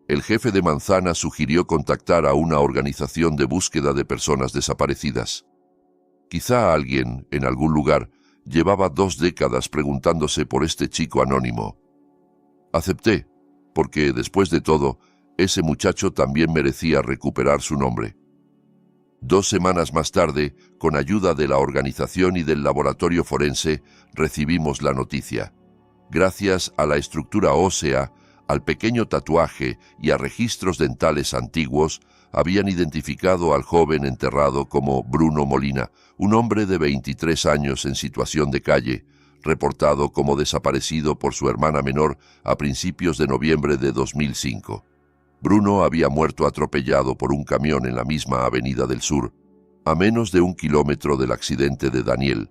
El jefe de Manzana sugirió contactar a una organización de búsqueda de personas desaparecidas. Quizá alguien, en algún lugar, llevaba 2 décadas preguntándose por este chico anónimo. Acepté, porque, después de todo, ese muchacho también merecía recuperar su nombre. 2 semanas más tarde, con ayuda de la organización y del laboratorio forense, recibimos la noticia. Gracias a la estructura ósea, al pequeño tatuaje y a registros dentales antiguos, habían identificado al joven enterrado como Bruno Molina, un hombre de 23 años en situación de calle, reportado como desaparecido por su hermana menor a principios de noviembre de 2005. Bruno había muerto atropellado por un camión en la misma avenida del sur, a menos de 1 kilómetro del accidente de Daniel,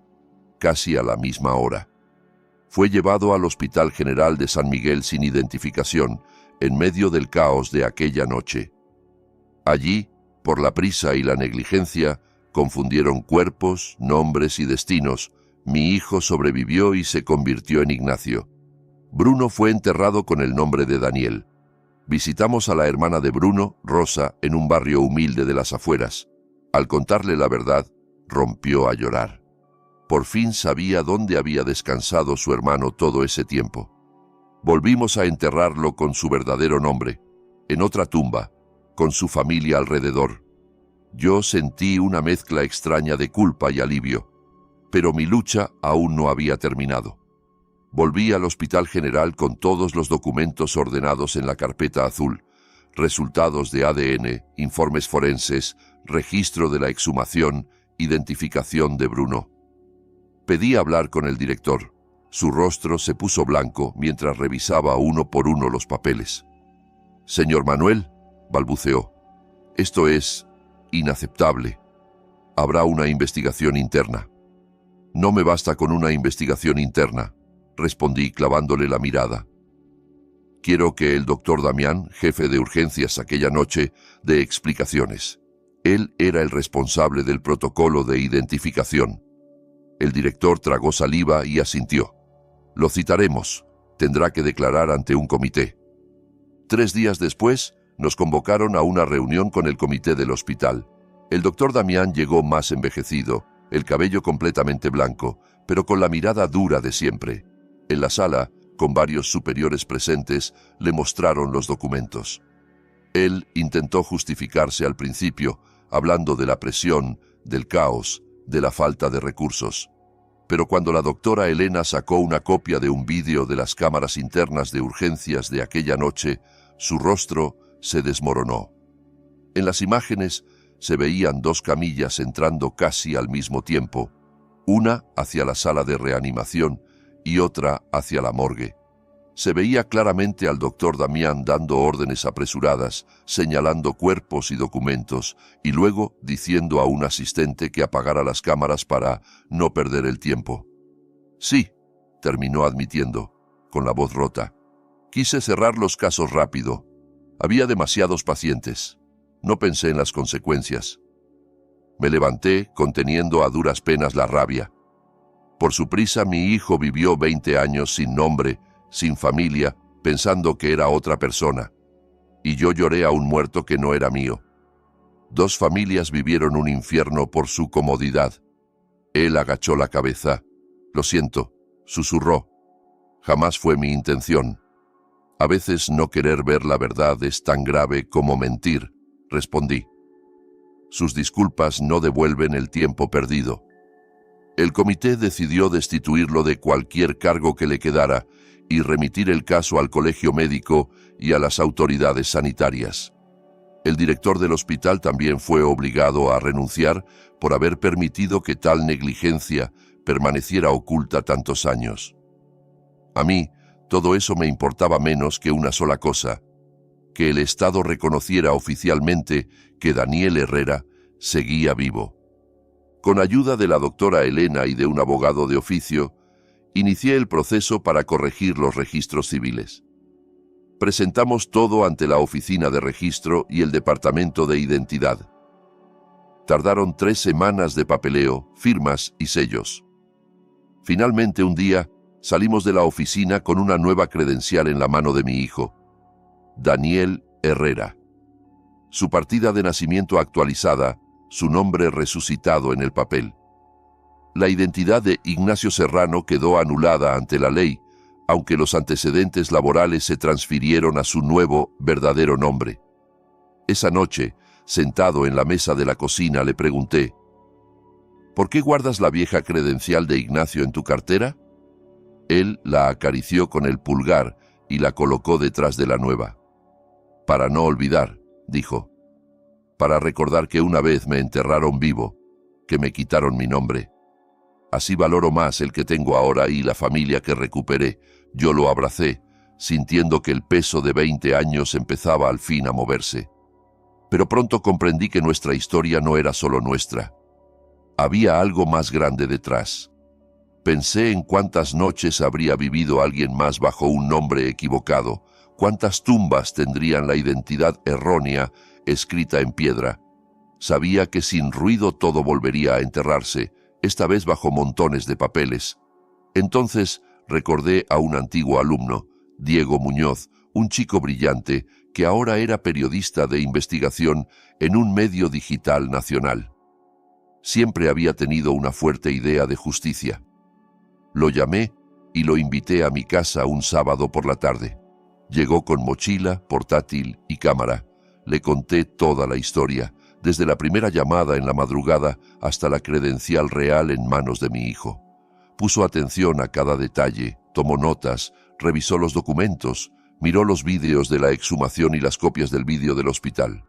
casi a la misma hora. Fue llevado al Hospital General de San Miguel sin identificación, en medio del caos de aquella noche. Allí, por la prisa y la negligencia, confundieron cuerpos, nombres y destinos. Mi hijo sobrevivió y se convirtió en Ignacio. Bruno fue enterrado con el nombre de Daniel. Visitamos a la hermana de Bruno, Rosa, en un barrio humilde de las afueras. Al contarle la verdad, rompió a llorar. Por fin sabía dónde había descansado su hermano todo ese tiempo. Volvimos a enterrarlo con su verdadero nombre, en otra tumba, con su familia alrededor. Yo sentí una mezcla extraña de culpa y alivio, pero mi lucha aún no había terminado. Volví al Hospital General con todos los documentos ordenados en la carpeta azul, resultados de ADN, informes forenses, registro de la exhumación, identificación de Bruno. Pedí hablar con el director. Su rostro se puso blanco mientras revisaba uno por uno los papeles. «Señor Manuel», balbuceó, «esto es inaceptable. Habrá una investigación interna». «No me basta con una investigación interna», respondí clavándole la mirada. «Quiero que el doctor Damián, jefe de urgencias aquella noche, dé explicaciones. Él era el responsable del protocolo de identificación». El director tragó saliva y asintió. «Lo citaremos. Tendrá que declarar ante un comité». 3 días después, nos convocaron a una reunión con el comité del hospital. El doctor Damián llegó más envejecido, el cabello completamente blanco, pero con la mirada dura de siempre. En la sala, con varios superiores presentes, le mostraron los documentos. Él intentó justificarse al principio, hablando de la presión, del caos, de la falta de recursos. Pero cuando la doctora Elena sacó una copia de un vídeo de las cámaras internas de urgencias de aquella noche, su rostro se desmoronó. En las imágenes se veían 2 camillas entrando casi al mismo tiempo, una hacia la sala de reanimación y otra hacia la morgue. Se veía claramente al doctor Damián dando órdenes apresuradas, señalando cuerpos y documentos, y luego diciendo a un asistente que apagara las cámaras para no perder el tiempo. «Sí», terminó admitiendo, con la voz rota. «Quise cerrar los casos rápido. Había demasiados pacientes. No pensé en las consecuencias». Me levanté, conteniendo a duras penas la rabia. Por su prisa, mi hijo vivió 20 años sin nombre, sin familia, pensando que era otra persona. Y yo lloré a un muerto que no era mío. 2 familias vivieron un infierno por su comodidad. Él agachó la cabeza. «Lo siento», susurró. «Jamás fue mi intención». «A veces no querer ver la verdad es tan grave como mentir», respondí. Sus disculpas no devuelven el tiempo perdido. El comité decidió destituirlo de cualquier cargo que le quedara y remitir el caso al colegio médico y a las autoridades sanitarias. El director del hospital también fue obligado a renunciar por haber permitido que tal negligencia permaneciera oculta tantos años. A mí, todo eso me importaba menos que una sola cosa: que el Estado reconociera oficialmente que Daniel Herrera seguía vivo. Con ayuda de la doctora Elena y de un abogado de oficio, inicié el proceso para corregir los registros civiles. Presentamos todo ante la Oficina de Registro y el Departamento de Identidad. Tardaron 3 semanas de papeleo, firmas y sellos. Finalmente, un día, salimos de la oficina con una nueva credencial en la mano de mi hijo, Daniel Herrera. Su partida de nacimiento actualizada, su nombre resucitado en el papel. La identidad de Ignacio Serrano quedó anulada ante la ley, aunque los antecedentes laborales se transfirieron a su nuevo, verdadero nombre. Esa noche, sentado en la mesa de la cocina, le pregunté: ¿por qué guardas la vieja credencial de Ignacio en tu cartera? Él la acarició con el pulgar y la colocó detrás de la nueva. Para no olvidar, dijo. Para recordar que una vez me enterraron vivo, que me quitaron mi nombre. Así valoro más el que tengo ahora y la familia que recuperé. Yo lo abracé, sintiendo que el peso de 20 años empezaba al fin a moverse. Pero pronto comprendí que nuestra historia no era solo nuestra. Había algo más grande detrás. Pensé en cuántas noches habría vivido alguien más bajo un nombre equivocado, cuántas tumbas tendrían la identidad errónea escrita en piedra. Sabía que sin ruido todo volvería a enterrarse, esta vez bajo montones de papeles. Entonces recordé a un antiguo alumno, Diego Muñoz, un chico brillante que ahora era periodista de investigación en un medio digital nacional. Siempre había tenido una fuerte idea de justicia. Lo llamé y lo invité a mi casa un sábado por la tarde. Llegó con mochila, portátil y cámara. Le conté toda la historia, desde la primera llamada en la madrugada hasta la credencial real en manos de mi hijo. Puso atención a cada detalle, tomó notas, revisó los documentos, miró los vídeos de la exhumación y las copias del vídeo del hospital.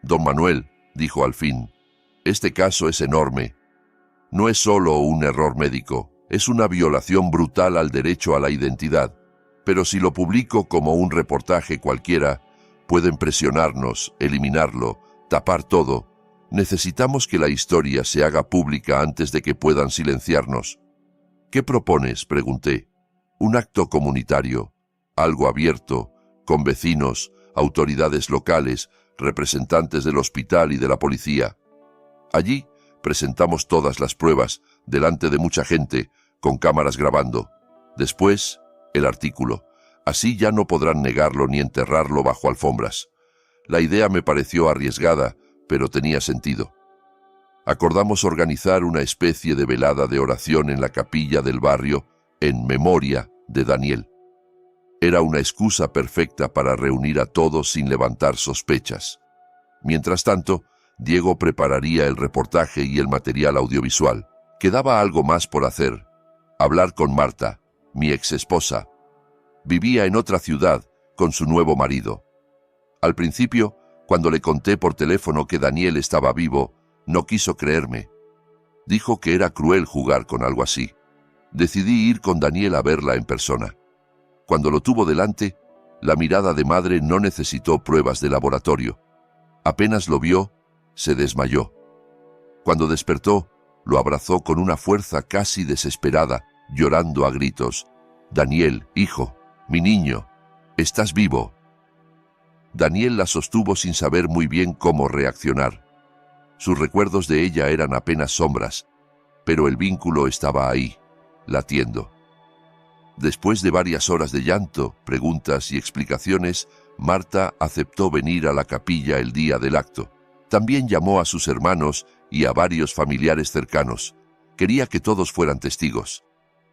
«Don Manuel», dijo al fin, «este caso es enorme. No es solo un error médico, es una violación brutal al derecho a la identidad. Pero si lo publico como un reportaje cualquiera, pueden presionarnos, eliminarlo, tapar todo. Necesitamos que la historia se haga pública antes de que puedan silenciarnos». «¿Qué propones?», pregunté. «Un acto comunitario, algo abierto, con vecinos, autoridades locales, representantes del hospital y de la policía. Allí presentamos todas las pruebas, delante de mucha gente, con cámaras grabando. Después, el artículo. Así ya no podrán negarlo ni enterrarlo bajo alfombras». La idea me pareció arriesgada, pero tenía sentido. Acordamos organizar una especie de velada de oración en la capilla del barrio en memoria de Daniel. Era una excusa perfecta para reunir a todos sin levantar sospechas. Mientras tanto, Diego prepararía el reportaje y el material audiovisual. Quedaba algo más por hacer: hablar con Marta, mi exesposa. Vivía en otra ciudad con su nuevo marido. Al principio, cuando le conté por teléfono que Daniel estaba vivo, no quiso creerme. Dijo que era cruel jugar con algo así. Decidí ir con Daniel a verla en persona. Cuando lo tuvo delante, la mirada de madre no necesitó pruebas de laboratorio. Apenas lo vio, se desmayó. Cuando despertó, lo abrazó con una fuerza casi desesperada, llorando a gritos: «Daniel, hijo, mi niño, estás vivo». Daniel la sostuvo sin saber muy bien cómo reaccionar. Sus recuerdos de ella eran apenas sombras, pero el vínculo estaba ahí, latiendo. Después de varias horas de llanto, preguntas y explicaciones, Marta aceptó venir a la capilla el día del acto. También llamó a sus hermanos y a varios familiares cercanos. Quería que todos fueran testigos.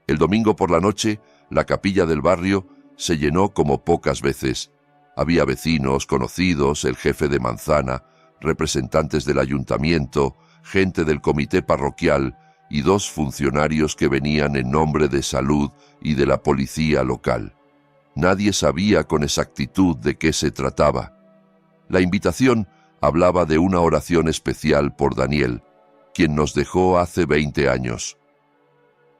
El domingo por la noche, la capilla del barrio se llenó como pocas veces. Había vecinos, conocidos, el jefe de manzana, representantes del ayuntamiento, gente del comité parroquial y 2 funcionarios que venían en nombre de salud y de la policía local. Nadie sabía con exactitud de qué se trataba. La invitación hablaba de una oración especial por Daniel, quien nos dejó hace 20 años.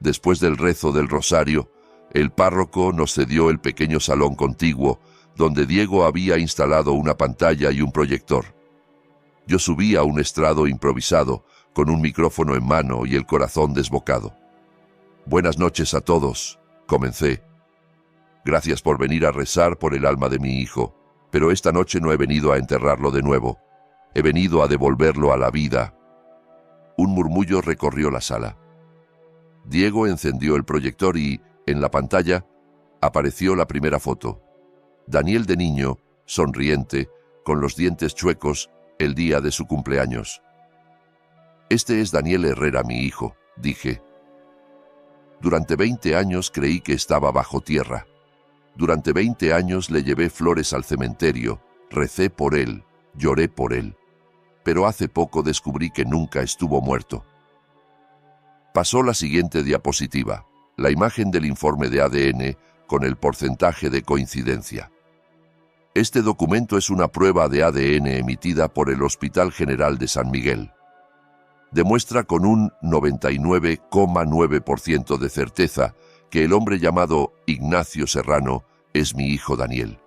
Después del rezo del rosario, el párroco nos cedió el pequeño salón contiguo, donde Diego había instalado una pantalla y un proyector. Yo subí a un estrado improvisado, con un micrófono en mano y el corazón desbocado. «Buenas noches a todos», comencé. «Gracias por venir a rezar por el alma de mi hijo, pero esta noche no he venido a enterrarlo de nuevo. He venido a devolverlo a la vida». Un murmullo recorrió la sala. Diego encendió el proyector y, en la pantalla, apareció la primera foto. Daniel de niño, sonriente, con los dientes chuecos, el día de su cumpleaños. «Este es Daniel Herrera, mi hijo», dije. Durante 20 años creí que estaba bajo tierra. Durante 20 años le llevé flores al cementerio, recé por él, lloré por él. Pero hace poco descubrí que nunca estuvo muerto. Pasó la siguiente diapositiva, la imagen del informe de ADN con el porcentaje de coincidencia. Este documento es una prueba de ADN emitida por el Hospital General de San Miguel. Demuestra con un 99,9% de certeza que el hombre llamado Ignacio Serrano es mi hijo Daniel.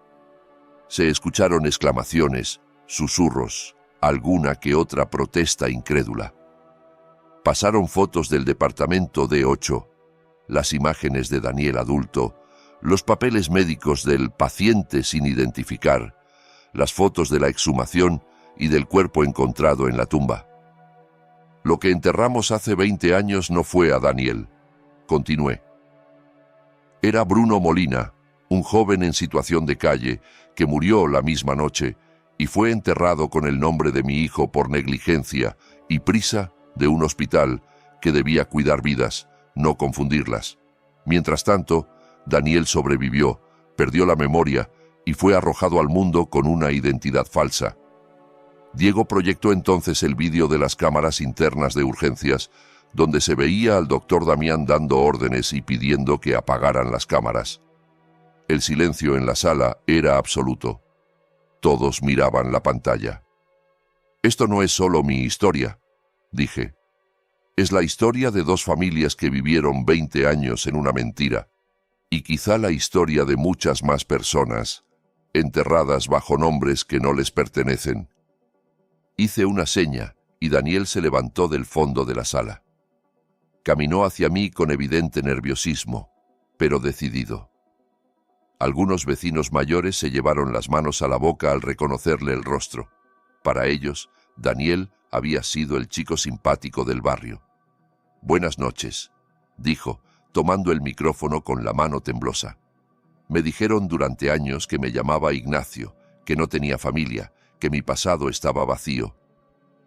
Se escucharon exclamaciones, susurros, alguna que otra protesta incrédula. Pasaron fotos del departamento D8, las imágenes de Daniel adulto, los papeles médicos del paciente sin identificar, las fotos de la exhumación y del cuerpo encontrado en la tumba. Lo que enterramos hace 20 años no fue a Daniel, continué. Era Bruno Molina, un joven en situación de calle que murió la misma noche y fue enterrado con el nombre de mi hijo por negligencia y prisa de un hospital que debía cuidar vidas, no confundirlas. Mientras tanto, Daniel sobrevivió, perdió la memoria y fue arrojado al mundo con una identidad falsa. Diego proyectó entonces el vídeo de las cámaras internas de urgencias, donde se veía al doctor Damián dando órdenes y pidiendo que apagaran las cámaras. El silencio en la sala era absoluto. Todos miraban la pantalla. «Esto no es solo mi historia», dije. «Es la historia de 2 familias que vivieron 20 años en una mentira, y quizá la historia de muchas más personas, enterradas bajo nombres que no les pertenecen». Hice una seña y Daniel se levantó del fondo de la sala. Caminó hacia mí con evidente nerviosismo, pero decidido. Algunos vecinos mayores se llevaron las manos a la boca al reconocerle el rostro. Para ellos, Daniel había sido el chico simpático del barrio. «Buenas noches», dijo, tomando el micrófono con la mano temblosa. «Me dijeron durante años que me llamaba Ignacio, que no tenía familia, que mi pasado estaba vacío.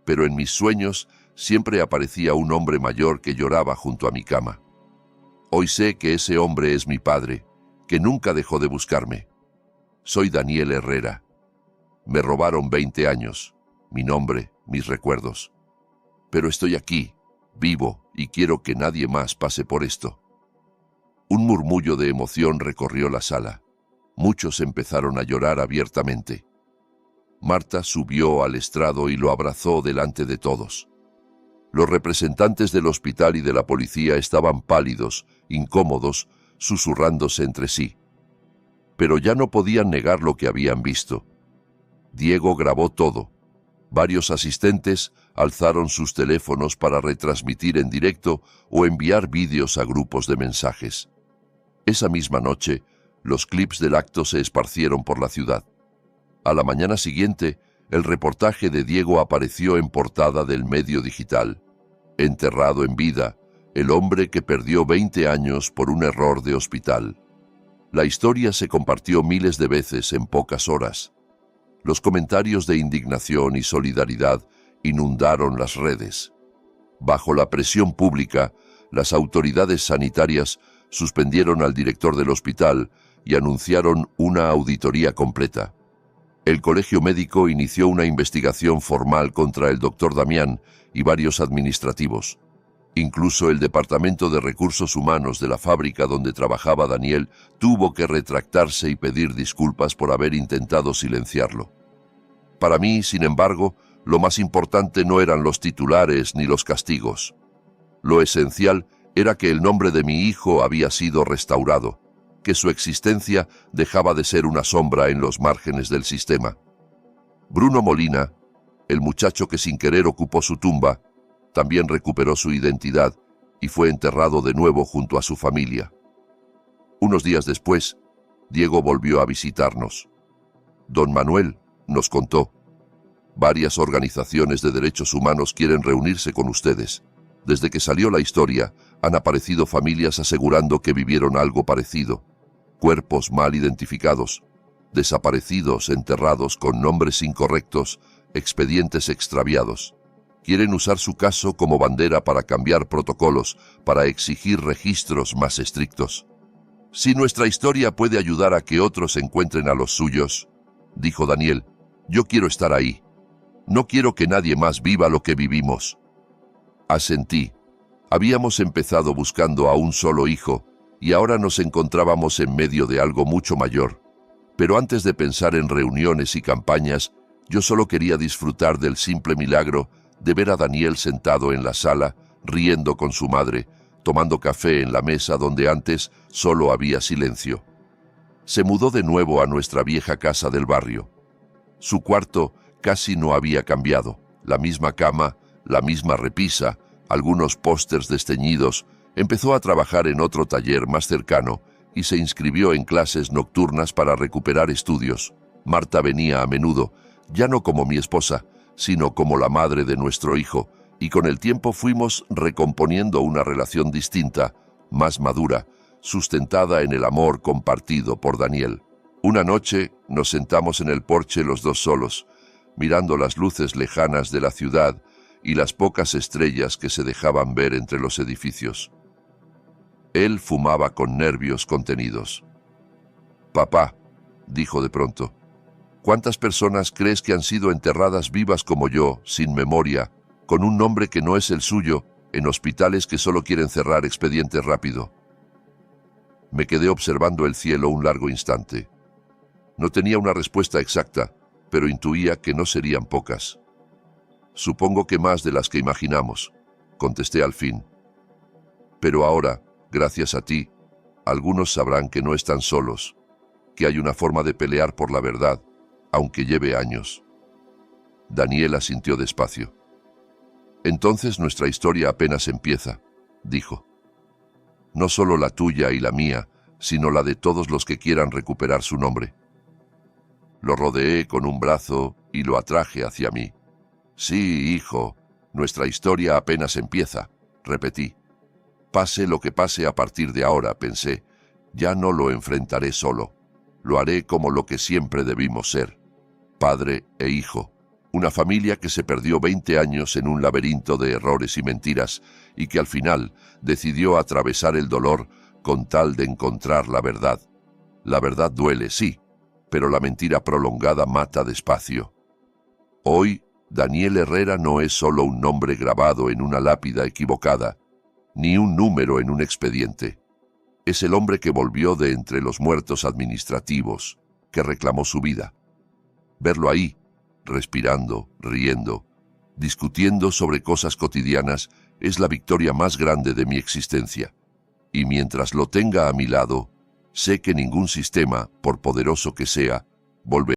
Pero en mis sueños siempre aparecía un hombre mayor que lloraba junto a mi cama. Hoy sé que ese hombre es mi padre, que nunca dejó de buscarme. Soy Daniel Herrera. Me robaron 20 años, mi nombre, mis recuerdos. Pero estoy aquí, vivo, y quiero que nadie más pase por esto». Un murmullo de emoción recorrió la sala. Muchos empezaron a llorar abiertamente. Marta subió al estrado y lo abrazó delante de todos. Los representantes del hospital y de la policía estaban pálidos, incómodos, susurrándose entre sí. Pero ya no podían negar lo que habían visto. Diego grabó todo. Varios asistentes alzaron sus teléfonos para retransmitir en directo o enviar vídeos a grupos de mensajes. Esa misma noche, los clips del acto se esparcieron por la ciudad. A la mañana siguiente, el reportaje de Diego apareció en portada del medio digital. Enterrado en vida, el hombre que perdió 20 años por un error de hospital. La historia se compartió miles de veces en pocas horas. Los comentarios de indignación y solidaridad inundaron las redes. Bajo la presión pública, las autoridades sanitarias suspendieron al director del hospital y anunciaron una auditoría completa. El colegio médico inició una investigación formal contra el doctor Damián y varios administrativos. Incluso el Departamento de Recursos Humanos de la fábrica donde trabajaba Daniel tuvo que retractarse y pedir disculpas por haber intentado silenciarlo. Para mí, sin embargo, lo más importante no eran los titulares ni los castigos. Lo esencial era que el nombre de mi hijo había sido restaurado, que su existencia dejaba de ser una sombra en los márgenes del sistema. Bruno Molina, el muchacho que sin querer ocupó su tumba, también recuperó su identidad y fue enterrado de nuevo junto a su familia. Unos días después, Diego volvió a visitarnos. Don Manuel nos contó: varias organizaciones de derechos humanos quieren reunirse con ustedes. Desde que salió la historia, han aparecido familias asegurando que vivieron algo parecido. Cuerpos mal identificados, desaparecidos, enterrados con nombres incorrectos, expedientes extraviados. Quieren usar su caso como bandera para cambiar protocolos, para exigir registros más estrictos. Si nuestra historia puede ayudar a que otros encuentren a los suyos, dijo Daniel, yo quiero estar ahí. No quiero que nadie más viva lo que vivimos. Asentí. Habíamos empezado buscando a un solo hijo y ahora nos encontrábamos en medio de algo mucho mayor. Pero antes de pensar en reuniones y campañas, yo solo quería disfrutar del simple milagro de ver a Daniel sentado en la sala, riendo con su madre, tomando café en la mesa donde antes solo había silencio. Se mudó de nuevo a nuestra vieja casa del barrio. Su cuarto casi no había cambiado, la misma cama, la misma repisa, algunos pósters desteñidos. Empezó a trabajar en otro taller más cercano y se inscribió en clases nocturnas para recuperar estudios. Marta venía a menudo, ya no como mi esposa, sino como la madre de nuestro hijo, y con el tiempo fuimos recomponiendo una relación distinta, más madura, sustentada en el amor compartido por Daniel. Una noche nos sentamos en el porche los dos solos, mirando las luces lejanas de la ciudad y las pocas estrellas que se dejaban ver entre los edificios. Él fumaba con nervios contenidos. «Papá», dijo de pronto, ¿cuántas personas crees que han sido enterradas vivas como yo, sin memoria, con un nombre que no es el suyo, en hospitales que solo quieren cerrar expedientes rápido? Me quedé observando el cielo un largo instante. No tenía una respuesta exacta, pero intuía que no serían pocas. Supongo que más de las que imaginamos, contesté al fin. Pero ahora, gracias a ti, algunos sabrán que no están solos, que hay una forma de pelear por la verdad, aunque lleve años. Daniel asintió despacio. Entonces nuestra historia apenas empieza, dijo. No solo la tuya y la mía, sino la de todos los que quieran recuperar su nombre. Lo rodeé con un brazo y lo atraje hacia mí. Sí, hijo, nuestra historia apenas empieza, repetí. Pase lo que pase a partir de ahora, pensé, ya no lo enfrentaré solo. Lo haré como lo que siempre debimos ser. Padre e hijo, una familia que se perdió 20 años en un laberinto de errores y mentiras y que al final decidió atravesar el dolor con tal de encontrar la verdad. La verdad duele, sí, pero la mentira prolongada mata despacio. Hoy, Daniel Herrera no es solo un nombre grabado en una lápida equivocada, ni un número en un expediente. Es el hombre que volvió de entre los muertos administrativos, que reclamó su vida. Verlo ahí, respirando, riendo, discutiendo sobre cosas cotidianas, es la victoria más grande de mi existencia. Y mientras lo tenga a mi lado, sé que ningún sistema, por poderoso que sea, volverá